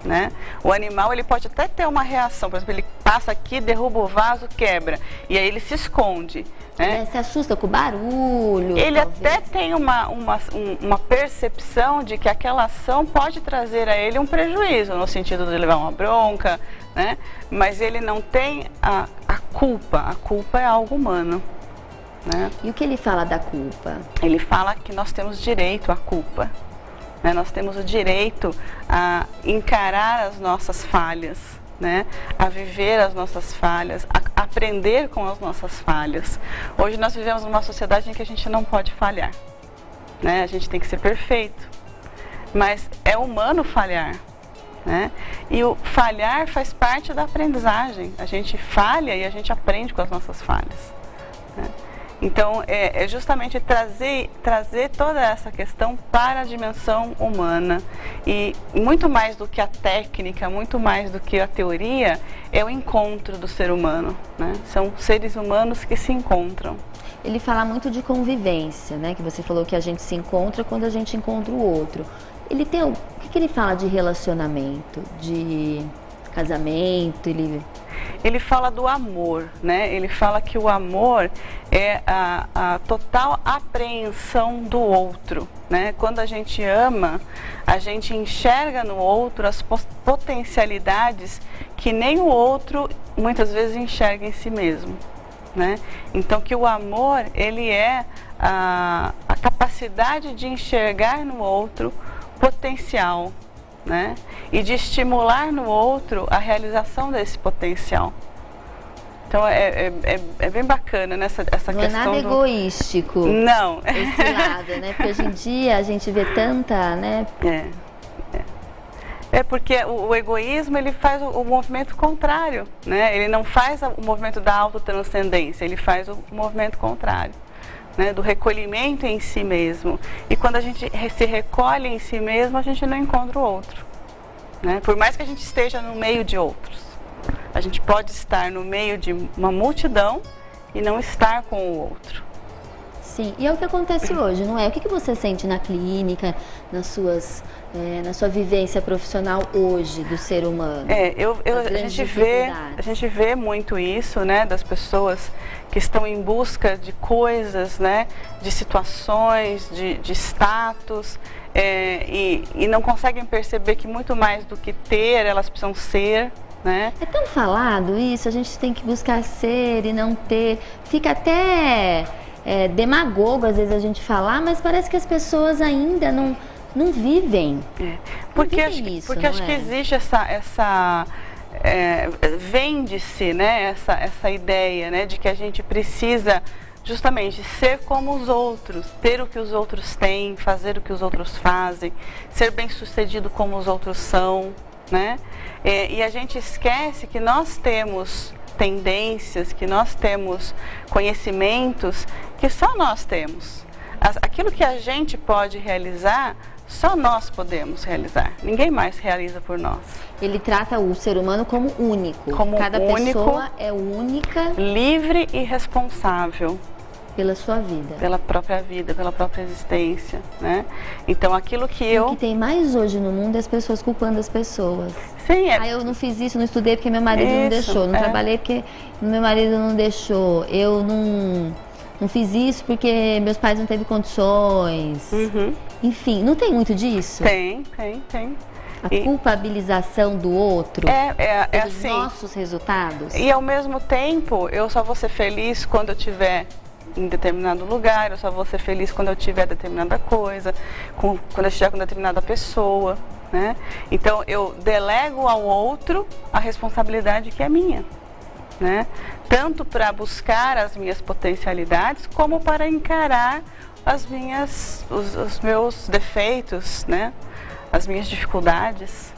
[SPEAKER 3] né? O animal, ele pode até ter uma reação, por exemplo, ele passa aqui, derruba o vaso, quebra, e aí ele se esconde, né?
[SPEAKER 2] Ele se assusta com o barulho.
[SPEAKER 3] Ele
[SPEAKER 2] talvez.
[SPEAKER 3] até tem uma percepção de que aquela ação pode trazer a ele um prejuízo, no sentido de levar uma bronca, né? Mas ele não tem a culpa. A culpa é algo humano, né?
[SPEAKER 2] E o que ele fala da culpa?
[SPEAKER 3] Ele fala que nós temos direito à culpa, né? Nós temos o direito a encarar as nossas falhas, né? A viver as nossas falhas, a aprender com as nossas falhas. Hoje nós vivemos numa sociedade em que a gente não pode falhar, né? A gente tem que ser perfeito, mas é humano falhar, né? E o falhar faz parte da aprendizagem. A gente falha e a gente aprende com as nossas falhas, né? Então, é justamente trazer toda essa questão para a dimensão humana. E muito mais do que a técnica, muito mais do que a teoria, é o encontro do ser humano, né? São seres humanos que se encontram.
[SPEAKER 2] Ele fala muito de convivência, né? Que você falou que a gente se encontra quando a gente encontra o outro. Ele tem o que ele fala de relacionamento, de casamento?
[SPEAKER 3] Ele fala do amor, né? Ele fala que o amor é a total apreensão do outro, né? Quando a gente ama, a gente enxerga no outro as potencialidades que nem o outro muitas vezes enxerga em si mesmo, né? Então que o amor, ele é a capacidade de enxergar no outro potencial, né? E de estimular no outro a realização desse potencial. Então é bem bacana, né? essa questão.
[SPEAKER 2] Não é nada egoístico.
[SPEAKER 3] Não.
[SPEAKER 2] Esse lado, né? Porque hoje em dia a gente vê tanta, né?
[SPEAKER 3] É porque o egoísmo, ele faz o movimento contrário, né? Ele não faz o movimento da autotranscendência, ele faz o movimento contrário, né? Do recolhimento em si mesmo. E quando a gente se recolhe em si mesmo, a gente não encontra o outro, né? Por mais que a gente esteja no meio de outros, a gente pode estar no meio de uma multidão e não estar com o outro.
[SPEAKER 2] Sim, e é o que acontece hoje, não é? O que você sente na clínica, na sua vivência profissional hoje do ser humano?
[SPEAKER 3] A gente vê muito isso, né, das pessoas que estão em busca de coisas, né, de situações, de status, e não conseguem perceber que muito mais do que ter, elas precisam ser, né? É
[SPEAKER 2] tão falado isso, a gente tem que buscar ser e não ter, fica até demagogo às vezes a gente falar, mas parece que as pessoas ainda não vivem.
[SPEAKER 3] Porque acho que existe essa vende-se, né, essa ideia, né, de que a gente precisa justamente ser como os outros, ter o que os outros têm, fazer o que os outros fazem, ser bem-sucedido como os outros são, né? E a gente esquece que nós temos tendências, que nós temos conhecimentos que só nós temos. Aquilo que a gente pode realizar, só nós podemos realizar. Ninguém mais realiza por nós.
[SPEAKER 2] Ele trata o ser humano como único. Cada pessoa é única,
[SPEAKER 3] livre e responsável
[SPEAKER 2] pela sua vida.
[SPEAKER 3] Pela própria vida, pela própria existência, né? Então aquilo que
[SPEAKER 2] O que tem mais hoje no mundo é as pessoas culpando as pessoas.
[SPEAKER 3] Sim,
[SPEAKER 2] eu não fiz isso, não estudei porque meu marido não deixou, não trabalhei porque meu marido não deixou, eu não fiz isso porque meus pais não teve condições. Enfim, não tem muito disso?
[SPEAKER 3] Tem.
[SPEAKER 2] A culpabilização do outro, dos
[SPEAKER 3] assim,
[SPEAKER 2] nossos resultados.
[SPEAKER 3] E ao mesmo tempo, eu só vou ser feliz quando eu estiver em determinado lugar, eu só vou ser feliz quando eu tiver determinada coisa, quando eu estiver com determinada pessoa, né? Então eu delego ao outro a responsabilidade que é minha, né? Tanto para buscar as minhas potencialidades, como para encarar os meus defeitos, né? As minhas dificuldades.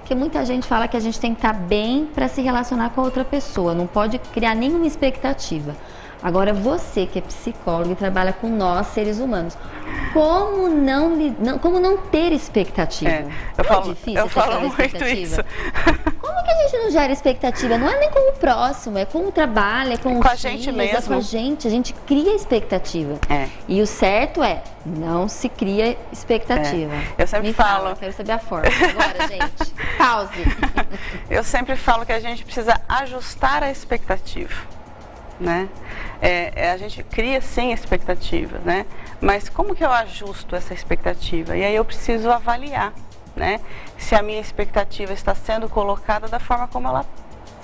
[SPEAKER 2] Porque muita gente fala que a gente tem que estar bem para se relacionar com a outra pessoa, não pode criar nenhuma expectativa. Agora, você que é psicólogo e trabalha com nós, seres humanos, como não ter expectativa?
[SPEAKER 3] Eu falo muito isso.
[SPEAKER 2] Como que a gente não gera expectativa? Não é nem com o próximo, é com o trabalho, é com
[SPEAKER 3] a
[SPEAKER 2] os
[SPEAKER 3] gente
[SPEAKER 2] filhos,
[SPEAKER 3] mesmo.
[SPEAKER 2] é com a gente cria expectativa. E o certo é, não se cria expectativa.
[SPEAKER 3] Eu sempre falo.
[SPEAKER 2] Quero saber a forma. Agora, gente, pause.
[SPEAKER 3] Eu sempre falo que a gente precisa ajustar a expectativa, né? A gente cria sim expectativas, né? Mas como que eu ajusto essa expectativa? E aí eu preciso avaliar, né? Se a minha expectativa está sendo colocada da forma como ela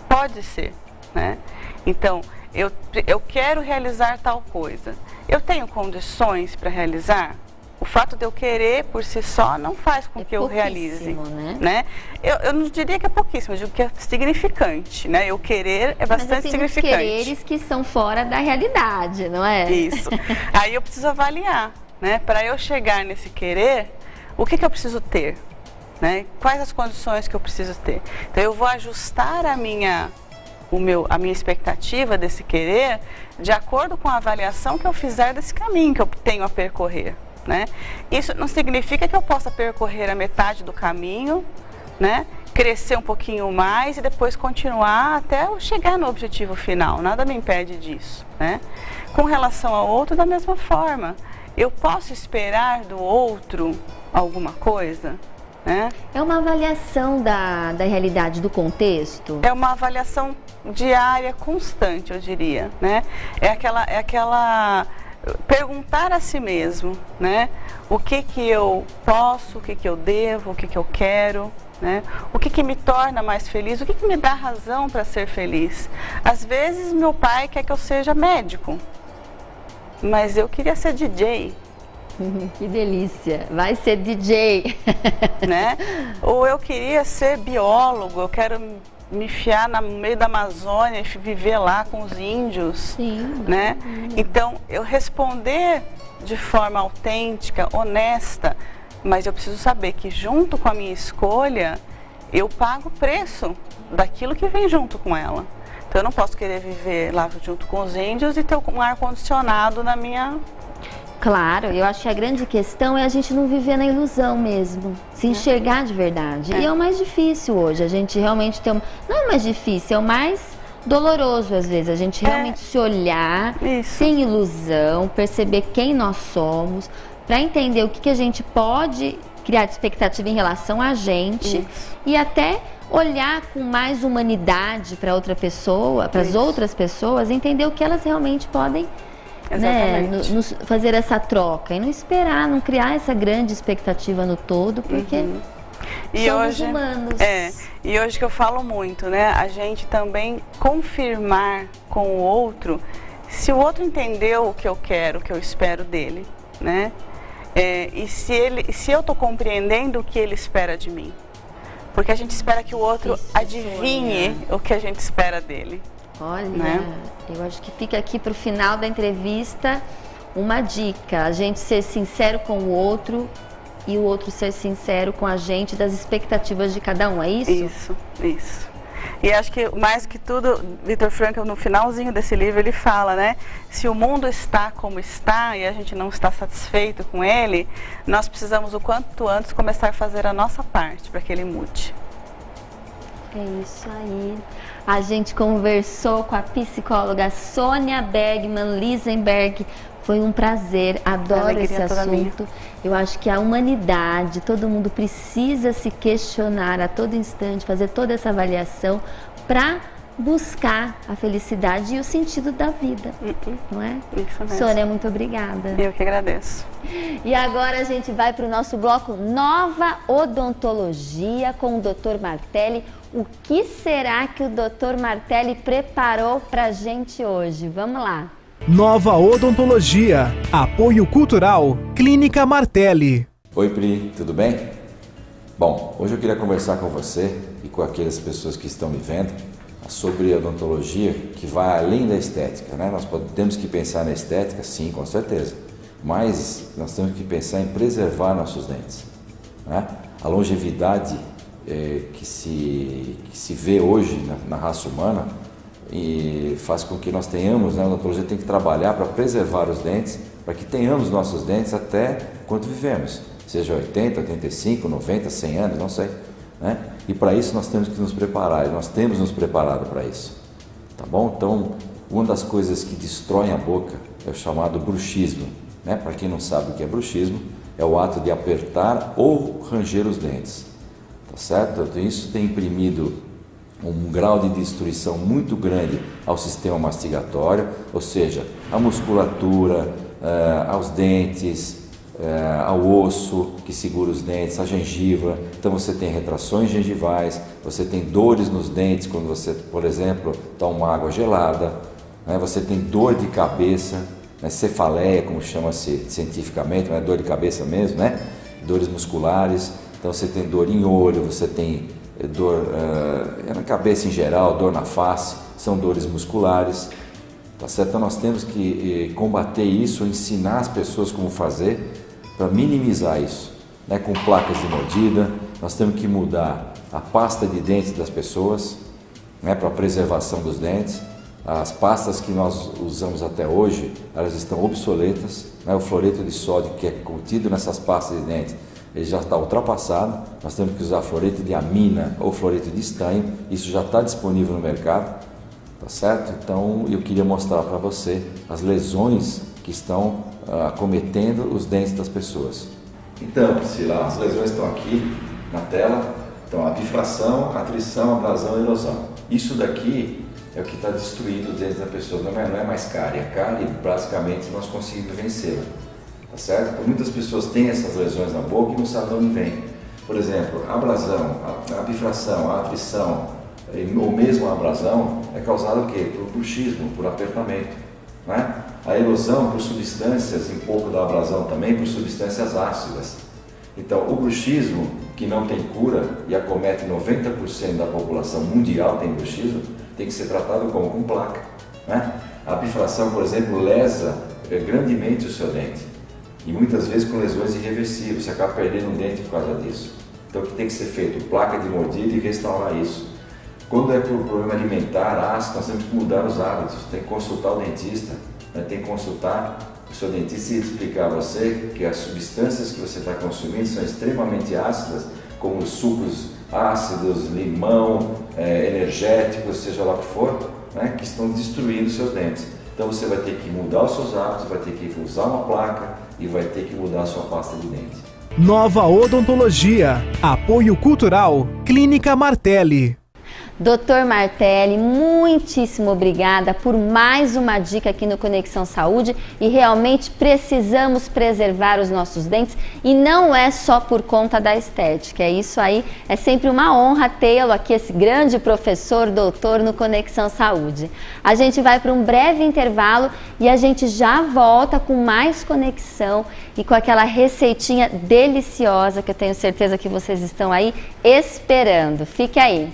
[SPEAKER 3] pode ser, né? Então, eu quero realizar tal coisa. Eu tenho condições para realizar? O fato de eu querer por si só não faz com que eu realize, né? Eu não diria que é pouquíssimo, eu digo que é significante, né? Eu querer é bastante significante.
[SPEAKER 2] Mas tem quereres que são fora da realidade, não é?
[SPEAKER 3] Isso. Aí eu preciso avaliar, né? Para eu chegar nesse querer, o que eu preciso ter, né? Quais as condições que eu preciso ter? Então eu vou ajustar a minha expectativa desse querer de acordo com a avaliação que eu fizer desse caminho que eu tenho a percorrer. Né? Isso não significa que eu possa percorrer a metade do caminho, né? Crescer um pouquinho mais e depois continuar até eu chegar no objetivo final. Nada me impede disso, né? Com relação ao outro, da mesma forma. Eu posso esperar do outro alguma coisa? Né?
[SPEAKER 2] É uma avaliação da realidade, do contexto?
[SPEAKER 3] É uma avaliação diária, constante, eu diria, né? É aquela perguntar a si mesmo, né? O que eu posso, o que eu devo, o que eu quero, né? O que me torna mais feliz, o que me dá razão para ser feliz. Às vezes meu pai quer que eu seja médico, mas eu queria ser DJ.
[SPEAKER 2] Que delícia, vai ser DJ.
[SPEAKER 3] Né? Ou eu queria ser biólogo, eu quero me enfiar no meio da Amazônia e viver lá com os índios.
[SPEAKER 2] Sim.
[SPEAKER 3] Né? Então, eu responder de forma autêntica, honesta, mas eu preciso saber que junto com a minha escolha, eu pago o preço daquilo que vem junto com ela. Então, eu não posso querer viver lá junto com os índios e ter um ar-condicionado na minha...
[SPEAKER 2] Claro, eu acho que a grande questão é a gente não viver na ilusão mesmo, se enxergar de verdade. E é o mais difícil hoje, a gente realmente tem não é o mais difícil, é o mais doloroso às vezes, a gente realmente se olhar sem ilusão, perceber quem nós somos, para entender o que a gente pode criar de expectativa em relação a gente e até olhar com mais humanidade para outra pessoa, para as outras pessoas, entender o que elas realmente podem, né, fazer essa troca e não esperar, não criar essa grande expectativa no todo, porque somos humanos.
[SPEAKER 3] E hoje que eu falo muito, né, a gente também confirmar com o outro se o outro entendeu o que eu quero, o que eu espero dele, né, e se eu estou compreendendo o que ele espera de mim, porque a gente espera que o outro adivinhe o que a gente espera dele.
[SPEAKER 2] Olha, eu acho que fica aqui para o final da entrevista uma dica, a gente ser sincero com o outro e o outro ser sincero com a gente das expectativas de cada um, é isso?
[SPEAKER 3] Isso. E acho que mais que tudo, Viktor Frankl, no finalzinho desse livro, ele fala, né? Se o mundo está como está e a gente não está satisfeito com ele, nós precisamos o quanto antes começar a fazer a nossa parte para que ele mude.
[SPEAKER 2] É isso aí. A gente conversou com a psicóloga Sônia Bergman Lisenberg. Foi um prazer, adoro esse assunto. Eu acho que a humanidade, todo mundo precisa se questionar a todo instante, fazer toda essa avaliação para buscar a felicidade e o sentido da vida, não é?
[SPEAKER 3] Isso mesmo.
[SPEAKER 2] Sônia, muito obrigada.
[SPEAKER 3] Eu que agradeço.
[SPEAKER 2] E agora a gente vai para o nosso bloco Nova Odontologia com o Dr. Martelli. O que será que o Dr. Martelli preparou para a gente hoje? Vamos lá.
[SPEAKER 1] Nova Odontologia. Apoio Cultural. Clínica Martelli.
[SPEAKER 5] Oi, Pri, tudo bem? Bom, hoje eu queria conversar com você e com aquelas pessoas que estão me vendo sobre a odontologia que vai além da estética, né? Nós temos que pensar na estética, sim, com certeza, mas nós temos que pensar em preservar nossos dentes, né? A longevidade que se vê hoje na raça humana e faz com que nós tenhamos, né, a odontologia tem que trabalhar para preservar os dentes, para que tenhamos nossos dentes até quanto vivemos, seja 80, 85, 90, 100 anos, não sei, né? E para isso nós temos que nos preparar, e nós temos nos preparado para isso, tá bom? Então, uma das coisas que destroem a boca é o chamado bruxismo, né? Para quem não sabe o que é bruxismo, é o ato de apertar ou ranger os dentes, tá certo? Então, isso tem imprimido um grau de destruição muito grande ao sistema mastigatório, ou seja, à musculatura, aos dentes, ao osso que segura os dentes, à gengiva. Então você tem retrações gengivais, você tem dores nos dentes quando você, por exemplo, toma água gelada, né? Você tem dor de cabeça, né? Cefaleia, como chama-se cientificamente, mas é dor de cabeça mesmo, né? Dores musculares. Então você tem dor em olho, você tem dor na cabeça em geral, dor na face, são dores musculares, tá certo? Então nós temos que combater isso, ensinar as pessoas como fazer para minimizar isso, né? Com placas de mordida, nós temos que mudar a pasta de dentes das pessoas, né? Para a preservação dos dentes. As pastas que nós usamos até hoje, elas estão obsoletas, né? O fluoreto de sódio que é contido nessas pastas de dentes, ele já está ultrapassado, nós temos que usar fluoreto de amina ou fluoreto de estanho, isso já está disponível no mercado, tá certo? Então eu queria mostrar para você as lesões que estão acometendo os dentes das pessoas. Então, Priscila, as lesões estão aqui na tela, então a bifração, a atrição, a abrasão e a erosão. Isso daqui é o que está destruindo os dentes da pessoa, não é mais cárie, a cárie basicamente nós conseguimos vencê-la. Tá certo? Então, muitas pessoas têm essas lesões na boca e não sabem de onde vem. Por exemplo, a abrasão, a bifração, a atrição, ou mesmo a abrasão, é causada o quê? Por bruxismo, por apertamento, né? A erosão por substâncias, um pouco da abrasão também, por substâncias ácidas. Então, o bruxismo, que não tem cura e acomete 90% da população mundial tem bruxismo, tem que ser tratado como com placa, né? A bifração, por exemplo, lesa grandemente o seu dente. E muitas vezes com lesões irreversíveis, você acaba perdendo um dente por causa disso. Então o que tem que ser feito? Placa de mordida e restaurar isso. Quando é por problema alimentar, ácido, nós temos que mudar os hábitos, tem que consultar o dentista, né? Tem que consultar o seu dentista e explicar a você que as substâncias que você está consumindo são extremamente ácidas, como os sucos ácidos, limão, energéticos, seja lá o que for, né? Que estão destruindo os seus dentes. Então você vai ter que mudar os seus hábitos, vai ter que usar uma placa e vai ter que mudar a sua pasta de dente.
[SPEAKER 1] Nova Odontologia. Apoio Cultural. Clínica Martelli.
[SPEAKER 2] Dr. Martelli, muitíssimo obrigada por mais uma dica aqui no Conexão Saúde e realmente precisamos preservar os nossos dentes e não é só por conta da estética, é isso aí, é sempre uma honra tê-lo aqui, esse grande professor, doutor no Conexão Saúde. A gente vai para um breve intervalo e a gente já volta com mais conexão e com aquela receitinha deliciosa que eu tenho certeza que vocês estão aí esperando. Fique aí!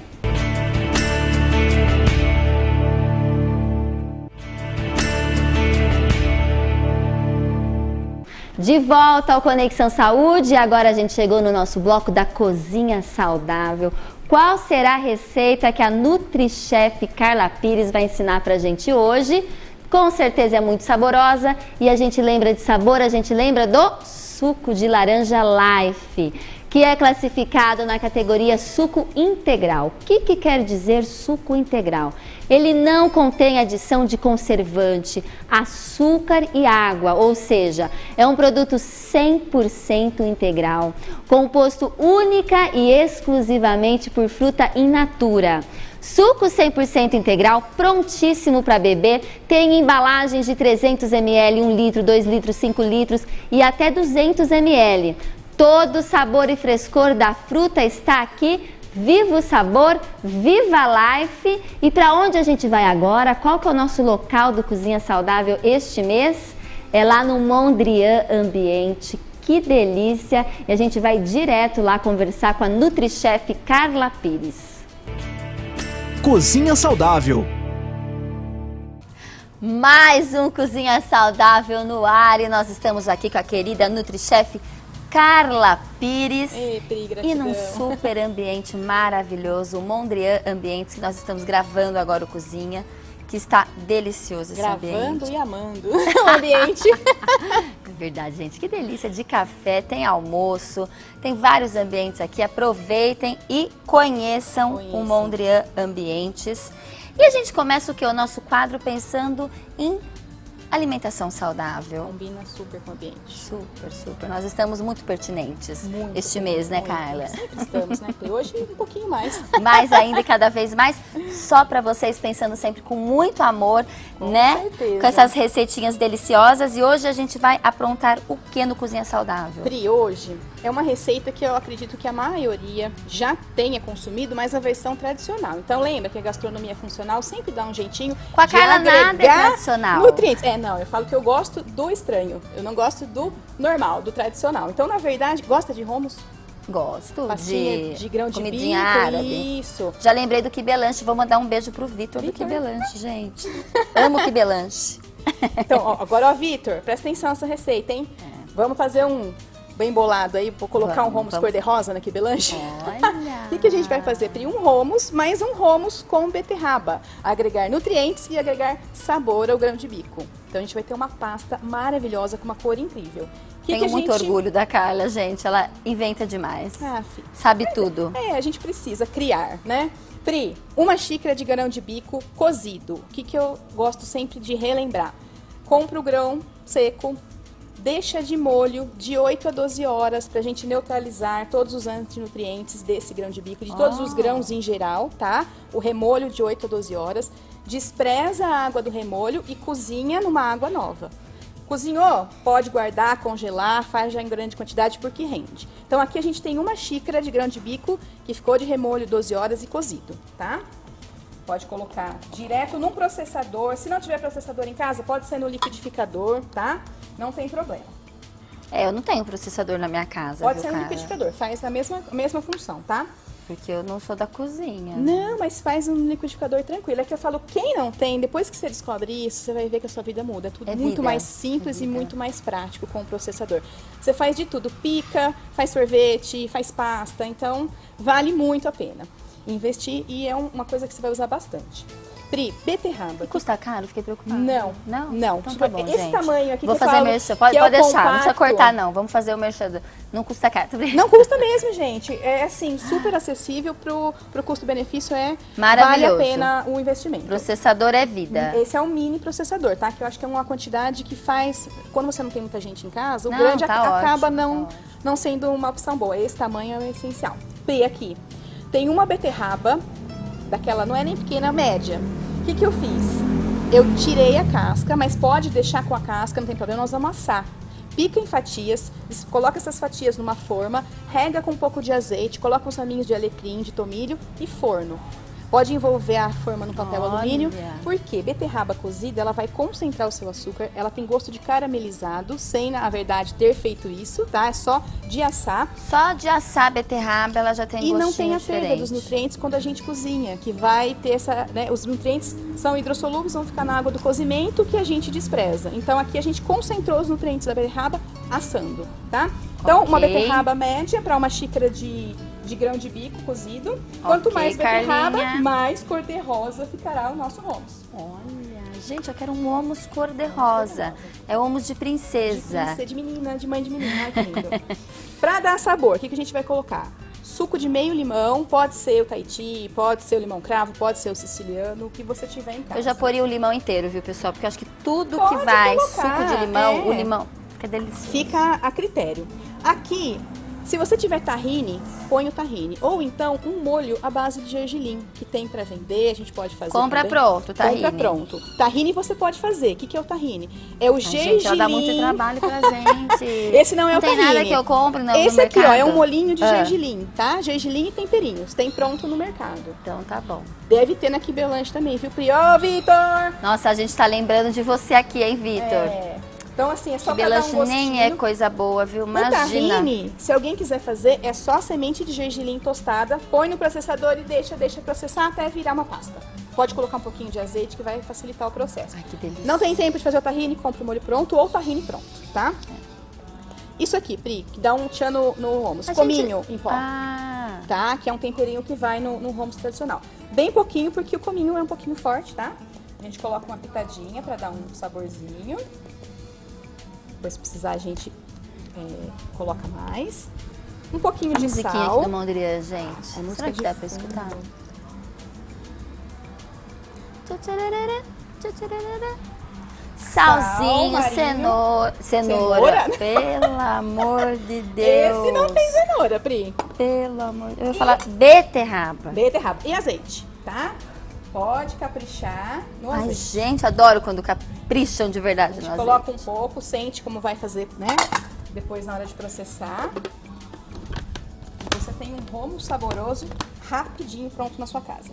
[SPEAKER 2] De volta ao Conexão Saúde, agora a gente chegou no nosso bloco da cozinha saudável. Qual será a receita que a NutriChef Carla Pires vai ensinar pra gente hoje? Com certeza é muito saborosa e a gente lembra de sabor, a gente lembra do suco de laranja Life, que é classificado na categoria suco integral. O que quer dizer suco integral? Ele não contém adição de conservante, açúcar e água, ou seja, é um produto 100% integral, composto única e exclusivamente por fruta in natura. Suco 100% integral, prontíssimo para beber, tem embalagens de 300 ml, 1 litro, 2 litros, 5 litros e até 200 ml. Todo o sabor e frescor da fruta está aqui. Viva o sabor, viva a Life! E para onde a gente vai agora? Qual que é o nosso local do Cozinha Saudável este mês? É lá no Mondrian Ambiente. Que delícia! E a gente vai direto lá conversar com a NutriChef Carla Pires.
[SPEAKER 1] Cozinha Saudável.
[SPEAKER 2] Mais um Cozinha Saudável no ar e nós estamos aqui com a querida NutriChef Carla Pires.
[SPEAKER 6] Ei, Pri,
[SPEAKER 2] E
[SPEAKER 6] gratidão.
[SPEAKER 2] num super ambiente maravilhoso, o Mondrian Ambientes, que nós estamos gravando agora o Cozinha, que está delicioso esse
[SPEAKER 6] Gravando
[SPEAKER 2] ambiente.
[SPEAKER 6] e amando o ambiente.
[SPEAKER 2] É verdade, gente, que delícia de café, tem almoço, tem vários ambientes aqui, aproveitem e conheçam o Mondrian Ambientes. E a gente começa o que? O nosso quadro pensando em alimentação saudável.
[SPEAKER 6] Combina super com o ambiente.
[SPEAKER 2] Super, super. Nós estamos muito pertinentes
[SPEAKER 6] Muito,
[SPEAKER 2] este mês, né,
[SPEAKER 6] muito.
[SPEAKER 2] Carla?
[SPEAKER 6] Sempre estamos, né, Pri? Hoje um pouquinho mais.
[SPEAKER 2] Mais ainda e cada vez mais, só para vocês, pensando sempre com muito amor, né?
[SPEAKER 6] certeza.
[SPEAKER 2] Com essas receitinhas deliciosas. E hoje a gente vai aprontar o que no Cozinha Saudável?
[SPEAKER 6] Pri, hoje é uma receita que eu acredito que a maioria já tenha consumido, mas a versão tradicional. Então lembra que a gastronomia funcional sempre dá um jeitinho
[SPEAKER 2] Com a
[SPEAKER 6] de
[SPEAKER 2] Carla nada é
[SPEAKER 6] agregar
[SPEAKER 2] tradicional.
[SPEAKER 6] nutrientes. Não, eu falo que eu gosto do estranho. Eu não gosto do normal, do tradicional. Então, na verdade, gosta de hummus?
[SPEAKER 2] Gosto
[SPEAKER 6] Pastinha de grão de bico,
[SPEAKER 2] comidinha árabe.
[SPEAKER 6] isso.
[SPEAKER 2] Já lembrei do Quibelanche, vou mandar um beijo pro Vitor do
[SPEAKER 6] Vitor.
[SPEAKER 2] Quibelanche, gente. Amo Quibelanche.
[SPEAKER 6] Então, ó, agora, ó, Vitor, presta atenção nessa receita, hein? Vamos fazer um bem bolado aí, vou colocar um hummus cor-de-rosa na quibelanche.
[SPEAKER 2] Olha!
[SPEAKER 6] O que a gente vai fazer? Pri, um hummus, mais um hummus com beterraba. Agregar nutrientes e agregar sabor ao grão de bico. Então a gente vai ter uma pasta maravilhosa com uma cor incrível.
[SPEAKER 2] Tenho muito orgulho da Carla, gente. Ela inventa demais.
[SPEAKER 6] Ah,
[SPEAKER 2] Sabe tudo.
[SPEAKER 6] a gente precisa criar, né? Pri, uma xícara de grão de bico cozido. O que eu gosto sempre de relembrar? Compra o grão seco, deixa de molho de 8 a 12 horas pra gente neutralizar todos os antinutrientes desse grão de bico, de todos os grãos em geral, tá? O remolho de 8 a 12 horas. Despreza a água do remolho e cozinha numa água nova. Cozinhou? Pode guardar, congelar, faz já em grande quantidade porque rende. Então aqui a gente tem uma xícara de grão de bico que ficou de remolho 12 horas e cozido, tá? Pode colocar direto num processador. Se não tiver processador em casa, pode ser no liquidificador, tá? Não tem problema.
[SPEAKER 2] Eu não tenho processador na minha casa,
[SPEAKER 6] Pode
[SPEAKER 2] viu,
[SPEAKER 6] ser no
[SPEAKER 2] Carla?
[SPEAKER 6] liquidificador, faz a mesma função, tá?
[SPEAKER 2] Porque eu não sou da cozinha.
[SPEAKER 6] Não, mas faz um liquidificador tranquilo. É que eu falo, quem não tem, depois que você descobre isso, você vai ver que a sua vida muda. É tudo muito
[SPEAKER 2] vida.
[SPEAKER 6] mais simples
[SPEAKER 2] É
[SPEAKER 6] e
[SPEAKER 2] vida.
[SPEAKER 6] muito mais prático com o processador. Você faz de tudo, pica, faz sorvete, faz pasta, então vale muito a pena investir e é uma coisa que você vai usar bastante. Pri, beterraba.
[SPEAKER 2] E custa caro? Fiquei preocupada.
[SPEAKER 6] Não,
[SPEAKER 2] Não?
[SPEAKER 6] não.
[SPEAKER 2] Então tá bom,
[SPEAKER 6] Esse
[SPEAKER 2] gente.
[SPEAKER 6] tamanho aqui
[SPEAKER 2] Vou
[SPEAKER 6] que eu
[SPEAKER 2] fazer
[SPEAKER 6] falo
[SPEAKER 2] merchan. Pode
[SPEAKER 6] que é o
[SPEAKER 2] deixar, não precisa
[SPEAKER 6] compacto.
[SPEAKER 2] cortar não. Vamos fazer o merchan. Não custa caro. Tô brincando.
[SPEAKER 6] Não custa mesmo, gente. É assim, super acessível pro custo-benefício, vale a
[SPEAKER 2] Maravilhoso.
[SPEAKER 6] pena o investimento.
[SPEAKER 2] Processador é vida.
[SPEAKER 6] Esse é um mini processador, tá? Que eu acho que é uma quantidade que faz... Quando você não tem muita gente em casa, o
[SPEAKER 2] Não,
[SPEAKER 6] grande
[SPEAKER 2] tá ótimo,
[SPEAKER 6] acaba
[SPEAKER 2] tá
[SPEAKER 6] não,
[SPEAKER 2] ótimo.
[SPEAKER 6] não sendo uma opção boa. Esse tamanho é essencial. Pri, aqui. Tem uma beterraba, daquela não é nem pequena, média. O que eu fiz? Eu tirei a casca, mas pode deixar com a casca, não tem problema, nós vamos amassar. Pica em fatias, coloca essas fatias numa forma, rega com um pouco de azeite, coloca uns raminhos de alecrim, de tomilho e forno. Pode envolver a forma no papel
[SPEAKER 2] Olha.
[SPEAKER 6] alumínio, porque beterraba cozida, ela vai concentrar o seu açúcar, ela tem gosto de caramelizado, sem, na verdade, ter feito isso, tá? É só de assar.
[SPEAKER 2] Só de assar a beterraba, ela já tem
[SPEAKER 6] E
[SPEAKER 2] gostinho
[SPEAKER 6] não tem a perda
[SPEAKER 2] diferente.
[SPEAKER 6] dos nutrientes quando a gente cozinha, que vai ter essa, né, os nutrientes são hidrossolúveis, vão ficar na água do cozimento que a gente despreza. Então aqui a gente concentrou os nutrientes da beterraba assando, tá? Então uma
[SPEAKER 2] Ok.
[SPEAKER 6] beterraba média para uma xícara de grão de bico cozido. Quanto
[SPEAKER 2] Ok,
[SPEAKER 6] mais beterraba,
[SPEAKER 2] Carlinha.
[SPEAKER 6] mais cor-de-rosa ficará o nosso hummus.
[SPEAKER 2] Olha, gente, eu quero um hummus cor-de-rosa. É hummus de princesa.
[SPEAKER 6] De menina, de mãe de menina, ai que lindo. Pra dar sabor, o que a gente vai colocar? Suco de meio limão, pode ser o Tahiti, pode ser o limão cravo, pode ser o siciliano, o que você tiver em casa.
[SPEAKER 2] Eu já poria o limão inteiro, viu, pessoal? Porque eu acho que tudo
[SPEAKER 6] Pode
[SPEAKER 2] que vai
[SPEAKER 6] colocar,
[SPEAKER 2] suco de limão, o
[SPEAKER 6] é.
[SPEAKER 2] limão fica delicioso.
[SPEAKER 6] Fica a critério. Aqui, se você tiver tahine, põe o tahine. Ou então um molho à base de gergelim, que tem pra vender, a gente pode fazer
[SPEAKER 2] Compra
[SPEAKER 6] também.
[SPEAKER 2] pronto, tahine.
[SPEAKER 6] Compra pronto. Tahine você pode fazer. O que é o tahine? É o gergelim.
[SPEAKER 2] Gente, ela dá muito trabalho pra gente.
[SPEAKER 6] Esse não é o
[SPEAKER 2] tem
[SPEAKER 6] tahine.
[SPEAKER 2] nada que eu compre no
[SPEAKER 6] Esse aqui,
[SPEAKER 2] mercado.
[SPEAKER 6] ó, é um molinho de
[SPEAKER 2] Ah.
[SPEAKER 6] gergelim, tá? Gergelim e temperinhos. Tem pronto no mercado.
[SPEAKER 2] Então tá bom.
[SPEAKER 6] Deve ter na Quibelanche também, viu, Pri? Ô, Vitor!
[SPEAKER 2] Nossa, a gente tá lembrando de você aqui, hein, Vitor?
[SPEAKER 6] É. Então, assim, é só pra dar um
[SPEAKER 2] Belanche
[SPEAKER 6] gostinho.
[SPEAKER 2] nem é coisa boa, viu?
[SPEAKER 6] O
[SPEAKER 2] Imagina.
[SPEAKER 6] tahine, se alguém quiser fazer, é só semente de gergelim tostada, põe no processador e deixa processar até virar uma pasta. Pode colocar um pouquinho de azeite que vai facilitar o processo.
[SPEAKER 2] Ai, que delícia.
[SPEAKER 6] Não tem tempo de fazer o tahine, compra o molho pronto ou o tahine pronto, tá? Isso aqui, Pri, que dá um tchan no hummus. Cominho em pó.
[SPEAKER 2] Ah,
[SPEAKER 6] Tá? Que é um temperinho que vai no hummus tradicional. Bem pouquinho, porque o cominho é um pouquinho forte, tá? A gente coloca uma pitadinha pra dar um saborzinho. Depois, se precisar, a gente coloca mais. Um pouquinho de
[SPEAKER 2] musiquinha
[SPEAKER 6] sal.
[SPEAKER 2] aqui do Mondrian, gente.
[SPEAKER 6] A música
[SPEAKER 2] Será que
[SPEAKER 6] de
[SPEAKER 2] dá pra
[SPEAKER 6] fundo.
[SPEAKER 2] escutar? Salzinho,
[SPEAKER 6] marinho.
[SPEAKER 2] cenoura.
[SPEAKER 6] Cenoura?
[SPEAKER 2] Pelo amor de Deus.
[SPEAKER 6] Esse não tem cenoura, Pri.
[SPEAKER 2] Pelo amor de Deus. Eu vou falar beterraba.
[SPEAKER 6] Beterraba. E azeite, tá? Pode caprichar no
[SPEAKER 2] Ai,
[SPEAKER 6] azeite.
[SPEAKER 2] gente, adoro quando capricham de verdade
[SPEAKER 6] A
[SPEAKER 2] no
[SPEAKER 6] gente
[SPEAKER 2] azeite.
[SPEAKER 6] coloca um pouco, sente como vai fazer, né? Depois na hora de processar. E você tem um hummus saboroso, rapidinho, pronto na sua casa.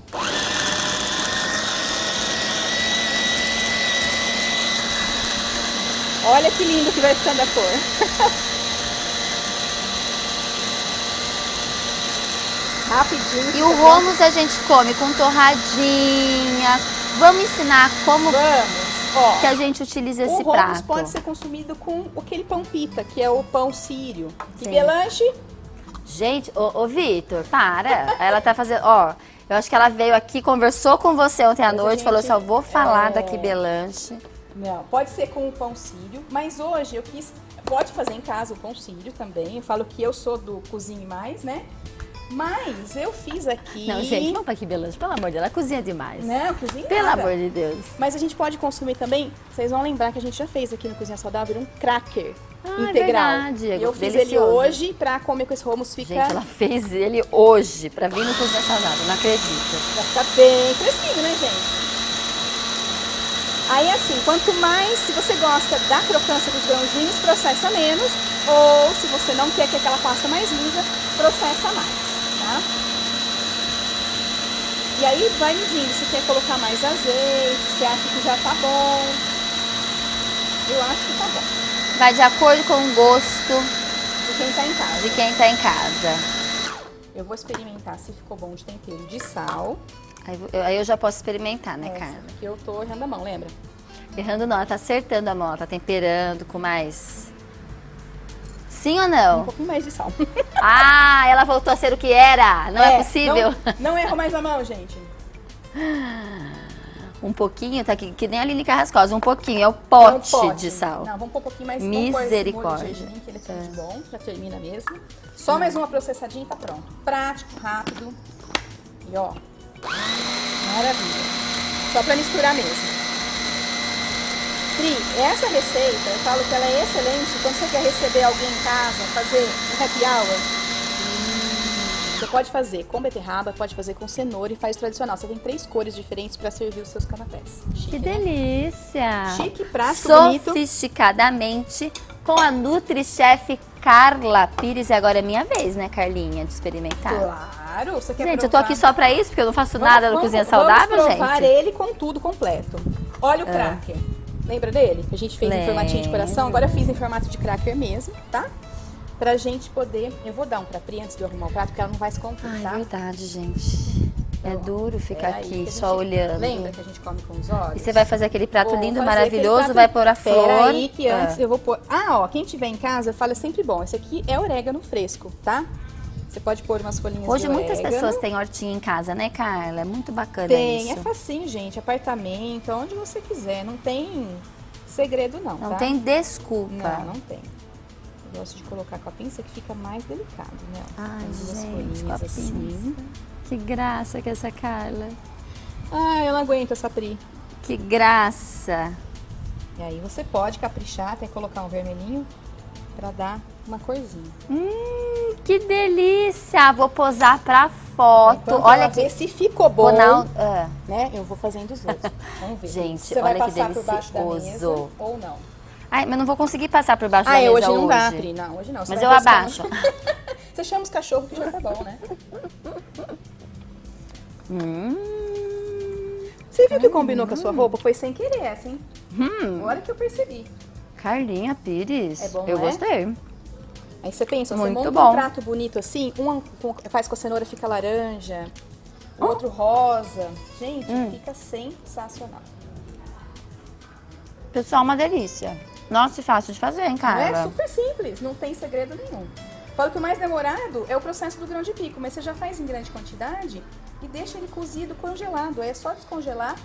[SPEAKER 6] Olha que lindo que vai ficando a cor. Rapidinho.
[SPEAKER 2] E o hummus a gente come com torradinha. Vamos ensinar como
[SPEAKER 6] Vamos. Ó,
[SPEAKER 2] que a gente utiliza esse
[SPEAKER 6] o hummus
[SPEAKER 2] prato.
[SPEAKER 6] pode ser consumido com aquele pão pita, que é o pão sírio. E
[SPEAKER 2] Sim.
[SPEAKER 6] belanche,
[SPEAKER 2] Gente, ô Vitor, para. Ela tá fazendo, ó, eu acho que ela veio aqui, conversou com você ontem à
[SPEAKER 6] Mas a
[SPEAKER 2] noite, falou,
[SPEAKER 6] gente-
[SPEAKER 2] só vou falar da quibelanche.
[SPEAKER 6] não, pode ser com o pão sírio, mas hoje eu quis, pode fazer em casa o pão sírio também. Eu falo que eu sou do Cozinhe Mais, né? Mas eu fiz aqui...
[SPEAKER 2] Não, gente, vamos pra quibelanche, pelo amor de Deus, ela cozinha demais.
[SPEAKER 6] Não, cozinha
[SPEAKER 2] Pelo
[SPEAKER 6] nada.
[SPEAKER 2] amor de Deus.
[SPEAKER 6] Mas a gente pode consumir também, vocês vão lembrar que a gente já fez aqui no Cozinha Saudável um cracker
[SPEAKER 2] Ah, é
[SPEAKER 6] integral.
[SPEAKER 2] verdade,
[SPEAKER 6] E eu fiz ele
[SPEAKER 2] delicioso.
[SPEAKER 6] hoje pra comer com esse hummus, fica,
[SPEAKER 2] Gente, ela fez ele hoje pra vir no Cozinha Saudável, não acredito.
[SPEAKER 6] vai ficar bem fresquinho, né, gente? Aí assim, quanto mais, se você gosta da crocância dos grãozinhos, processa menos. Ou se você não quer que aquela pasta mais lisa, processa mais, tá? E aí vai medindo, se quer colocar mais azeite, se acha que já tá bom. Eu acho que tá bom.
[SPEAKER 2] Vai de acordo com o gosto
[SPEAKER 6] De quem tá em casa.
[SPEAKER 2] de quem tá em casa.
[SPEAKER 6] Eu vou experimentar se ficou bom de tempero de sal.
[SPEAKER 2] Aí eu já posso experimentar, né,
[SPEAKER 6] Essa
[SPEAKER 2] Carla?
[SPEAKER 6] que eu tô errando a mão, lembra?
[SPEAKER 2] Errando não, ela tá acertando a mão, ela tá temperando com mais... Sim ou
[SPEAKER 6] Um
[SPEAKER 2] não?
[SPEAKER 6] pouquinho mais de sal.
[SPEAKER 2] Ah, ela voltou a ser o que era, não é possível.
[SPEAKER 6] Não erro mais a mão, gente.
[SPEAKER 2] Um pouquinho, tá aqui, que nem a Aline Carrascosa, um pouquinho, é o
[SPEAKER 6] É um
[SPEAKER 2] pote de sal.
[SPEAKER 6] Não, vamos pôr um pouquinho mais.
[SPEAKER 2] Misericórdia.
[SPEAKER 6] Vamos pôr esse molho de gergelim, que ele é tudo de bom, já termina mesmo. Só mais uma processadinha e tá pronto. Prático, rápido. E ó, maravilha. Só pra misturar mesmo. Pri, essa receita, eu falo que ela é excelente quando você quer receber alguém em casa, fazer um happy hour. Você pode fazer com beterraba, pode fazer com cenoura e faz tradicional. Você tem 3 cores diferentes pra servir os seus canapés. Chique,
[SPEAKER 2] Que
[SPEAKER 6] né?
[SPEAKER 2] delícia!
[SPEAKER 6] Chique, prático, bonito.
[SPEAKER 2] Sofisticadamente, com a NutriChef Carla Pires. E agora é minha vez, né, Carlinha, de experimentar.
[SPEAKER 6] Claro, você quer
[SPEAKER 2] Gente, eu tô
[SPEAKER 6] provar?
[SPEAKER 2] aqui só pra isso, porque eu não faço nada no Cozinha Saudável,
[SPEAKER 6] vamos provar
[SPEAKER 2] gente.
[SPEAKER 6] ele com tudo completo. Olha o cracker. Lembra dele? Que a gente fez em formatinho de coração. Agora eu fiz em formato de cracker mesmo, tá? Pra gente poder... Eu vou dar um pra Pri antes de eu arrumar o prato, porque ela não vai se
[SPEAKER 2] Ai,
[SPEAKER 6] complicar.
[SPEAKER 2] verdade, gente. É duro ficar
[SPEAKER 6] Peraí,
[SPEAKER 2] aqui
[SPEAKER 6] que a
[SPEAKER 2] só
[SPEAKER 6] gente-
[SPEAKER 2] olhando.
[SPEAKER 6] Lembra que a gente come com os olhos?
[SPEAKER 2] E você vai fazer aquele prato
[SPEAKER 6] Vou
[SPEAKER 2] lindo,
[SPEAKER 6] fazer
[SPEAKER 2] maravilhoso,
[SPEAKER 6] aquele prato-
[SPEAKER 2] vai pôr a flor.
[SPEAKER 6] Peraí, que
[SPEAKER 2] Ah.
[SPEAKER 6] antes eu vou pôr... Ah, ó, quem tiver em casa, eu falo, é sempre bom. Esse aqui é orégano fresco, tá? Você pode pôr umas folhinhas
[SPEAKER 2] Hoje
[SPEAKER 6] de
[SPEAKER 2] muitas
[SPEAKER 6] orégano.
[SPEAKER 2] pessoas têm hortinha em casa, né, Carla? É muito bacana
[SPEAKER 6] Tem,
[SPEAKER 2] isso.
[SPEAKER 6] é facinho, gente. Apartamento, onde você quiser. Não tem segredo, não,
[SPEAKER 2] Não
[SPEAKER 6] tá?
[SPEAKER 2] tem desculpa.
[SPEAKER 6] Não, não tem. Eu gosto de colocar com a pinça que fica mais delicado, né?
[SPEAKER 2] Ai,
[SPEAKER 6] Tem duas
[SPEAKER 2] gente,
[SPEAKER 6] folhinhas
[SPEAKER 2] com a
[SPEAKER 6] assim.
[SPEAKER 2] Que graça que é essa Carla.
[SPEAKER 6] Ah, eu não aguento essa Pri.
[SPEAKER 2] Que graça.
[SPEAKER 6] E aí você pode caprichar, até colocar um vermelhinho pra dar uma corzinha.
[SPEAKER 2] Que delícia. Vou posar pra foto.
[SPEAKER 6] Enquanto
[SPEAKER 2] Olha
[SPEAKER 6] ela vê
[SPEAKER 2] aqui.
[SPEAKER 6] se ficou bom,
[SPEAKER 2] Ah,
[SPEAKER 6] né? Eu vou fazendo os outros. Vamos ver.
[SPEAKER 2] Gente,
[SPEAKER 6] você vai
[SPEAKER 2] olha que
[SPEAKER 6] passar por baixo da
[SPEAKER 2] delicioso.
[SPEAKER 6] mesa ou não?
[SPEAKER 2] ai, mas não vou conseguir passar por baixo da
[SPEAKER 6] Ah,
[SPEAKER 2] mesa
[SPEAKER 6] hoje não dá,
[SPEAKER 2] hoje.
[SPEAKER 6] Pri. Não, hoje não. Você
[SPEAKER 2] Mas
[SPEAKER 6] vai
[SPEAKER 2] eu
[SPEAKER 6] buscar
[SPEAKER 2] abaixo.
[SPEAKER 6] Você chama os cachorros que já tá bom, né? Você viu que combinou com a sua roupa? Foi sem querer essa, hein? Agora que eu percebi.
[SPEAKER 2] Carlinha Pires.
[SPEAKER 6] É bom,
[SPEAKER 2] eu
[SPEAKER 6] não é?
[SPEAKER 2] gostei.
[SPEAKER 6] Aí você pensa, você
[SPEAKER 2] Muito
[SPEAKER 6] monta
[SPEAKER 2] bom.
[SPEAKER 6] um prato bonito assim, faz com a cenoura, fica laranja, o outro rosa. Gente, fica sensacional.
[SPEAKER 2] Pessoal, uma delícia. Nossa, e fácil de fazer, hein, Carla?
[SPEAKER 6] É super simples, não tem segredo nenhum. Falo que o mais demorado é o processo do grão de bico, mas você já faz em grande quantidade e deixa ele cozido, congelado. Aí é só descongelar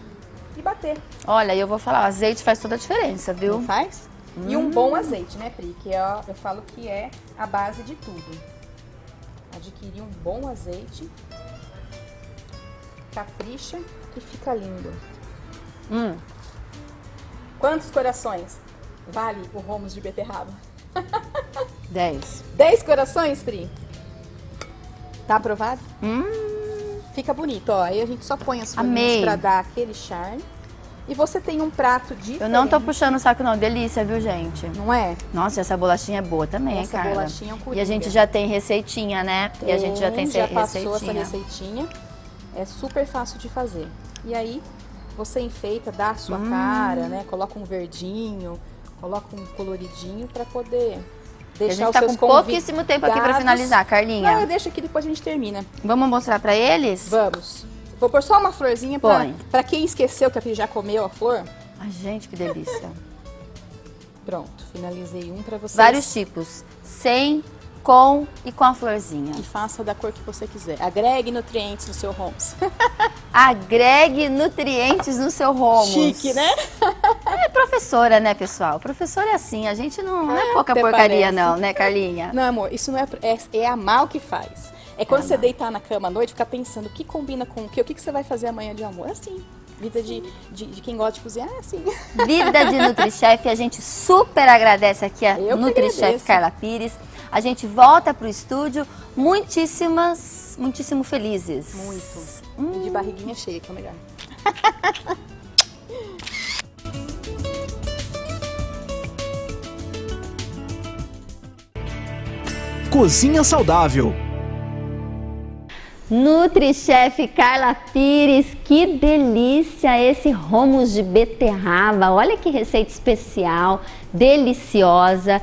[SPEAKER 6] e bater.
[SPEAKER 2] Olha, eu vou falar, o azeite faz toda a diferença, viu?
[SPEAKER 6] Não faz? E um bom azeite, né, Pri? Que eu falo que é a base de tudo. Adquirir um bom azeite, capricha e fica lindo. Quantos corações vale o hummus de beterraba?
[SPEAKER 2] 10.
[SPEAKER 6] 10 corações, Pri? Tá aprovado? Fica bonito, ó. Aí a gente só põe as folhinhas pra dar aquele charme. E você tem um prato diferente.
[SPEAKER 2] Eu não tô puxando o saco não, delícia, viu, gente?
[SPEAKER 6] Não é?
[SPEAKER 2] Nossa, essa bolachinha é boa também,
[SPEAKER 6] Essa
[SPEAKER 2] Carla.
[SPEAKER 6] bolachinha é um coringa.
[SPEAKER 2] E a gente já tem receitinha, né? E a gente já tem
[SPEAKER 6] já
[SPEAKER 2] receitinha.
[SPEAKER 6] passou essa receitinha. É super fácil de fazer. E aí, você enfeita, dá a sua cara, né? Coloca um verdinho, coloca um coloridinho pra poder deixar
[SPEAKER 2] a gente
[SPEAKER 6] os
[SPEAKER 2] tá
[SPEAKER 6] seus
[SPEAKER 2] com pouquíssimo tempo aqui pra finalizar, Carlinha.
[SPEAKER 6] Não, eu deixo aqui, depois a gente termina.
[SPEAKER 2] Vamos mostrar pra eles?
[SPEAKER 6] Vamos. Vou pôr só uma florzinha pra quem esqueceu que a Pri já comeu a flor.
[SPEAKER 2] Ai, gente, que delícia.
[SPEAKER 6] Pronto, finalizei um pra vocês.
[SPEAKER 2] Vários tipos. Sem, com e com a florzinha.
[SPEAKER 6] E faça da cor que você quiser. Agregue nutrientes no seu hummus.
[SPEAKER 2] Agregue nutrientes no seu hummus.
[SPEAKER 6] Chique, né?
[SPEAKER 2] É professora, né, pessoal? Professora é assim, a gente não é pouca
[SPEAKER 6] até
[SPEAKER 2] porcaria
[SPEAKER 6] parece.
[SPEAKER 2] não, né, Carlinha?
[SPEAKER 6] Não, amor, isso não é amar o que faz. É quando você deitar na cama à noite, ficar pensando o que combina com o que você vai fazer amanhã de almoço. É assim. Vida de quem gosta de cozinhar é assim.
[SPEAKER 2] Vida de NutriChef, a gente super agradece aqui a
[SPEAKER 6] Eu que
[SPEAKER 2] NutriChef
[SPEAKER 6] agradeço.
[SPEAKER 2] Carla Pires. A gente volta pro estúdio muitíssimo felizes.
[SPEAKER 6] Muito. E de barriguinha cheia, que é o melhor.
[SPEAKER 1] Cozinha saudável.
[SPEAKER 2] NutriChef Carla Pires, que delícia esse hummus de beterraba. Olha que receita especial, deliciosa.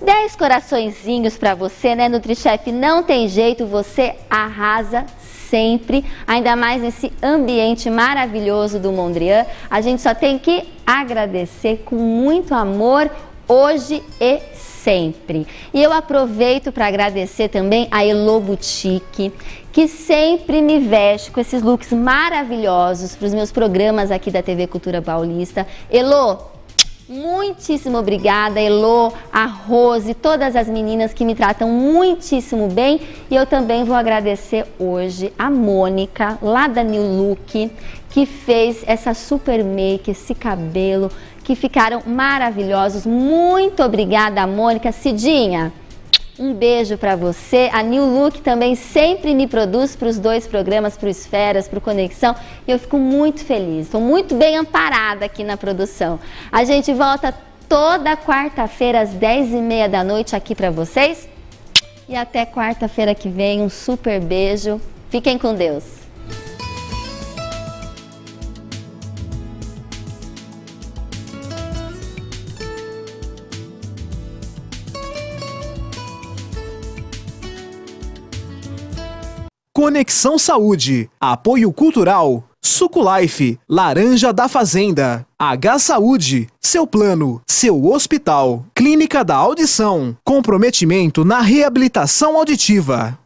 [SPEAKER 2] 10 coraçõezinhos para você, né, NutriChef? Não tem jeito, você arrasa sempre, ainda mais nesse ambiente maravilhoso do Mondrian. A gente só tem que agradecer com muito amor hoje e sempre. E eu aproveito para agradecer também a Elo Boutique, que sempre me veste com esses looks maravilhosos para os meus programas aqui da TV Cultura Paulista. Elo, muitíssimo obrigada, Elo, a Rose, todas as meninas que me tratam muitíssimo bem. E eu também vou agradecer hoje a Mônica, lá da New Look, que fez essa super make, esse cabelo, que ficaram maravilhosos. Muito obrigada, Mônica. Cidinha, um beijo para você. A New Look também sempre me produz para os 2 programas, para o Esferas, para o Conexão. E eu fico muito feliz, estou muito bem amparada aqui na produção. A gente volta toda quarta-feira às 10h30 da noite aqui para vocês. E até quarta-feira que vem, um super beijo. Fiquem com Deus.
[SPEAKER 1] Conexão Saúde, apoio cultural, Suculife, Laranja da Fazenda, H Saúde, seu plano, seu hospital, Clínica da Audição, comprometimento na reabilitação auditiva.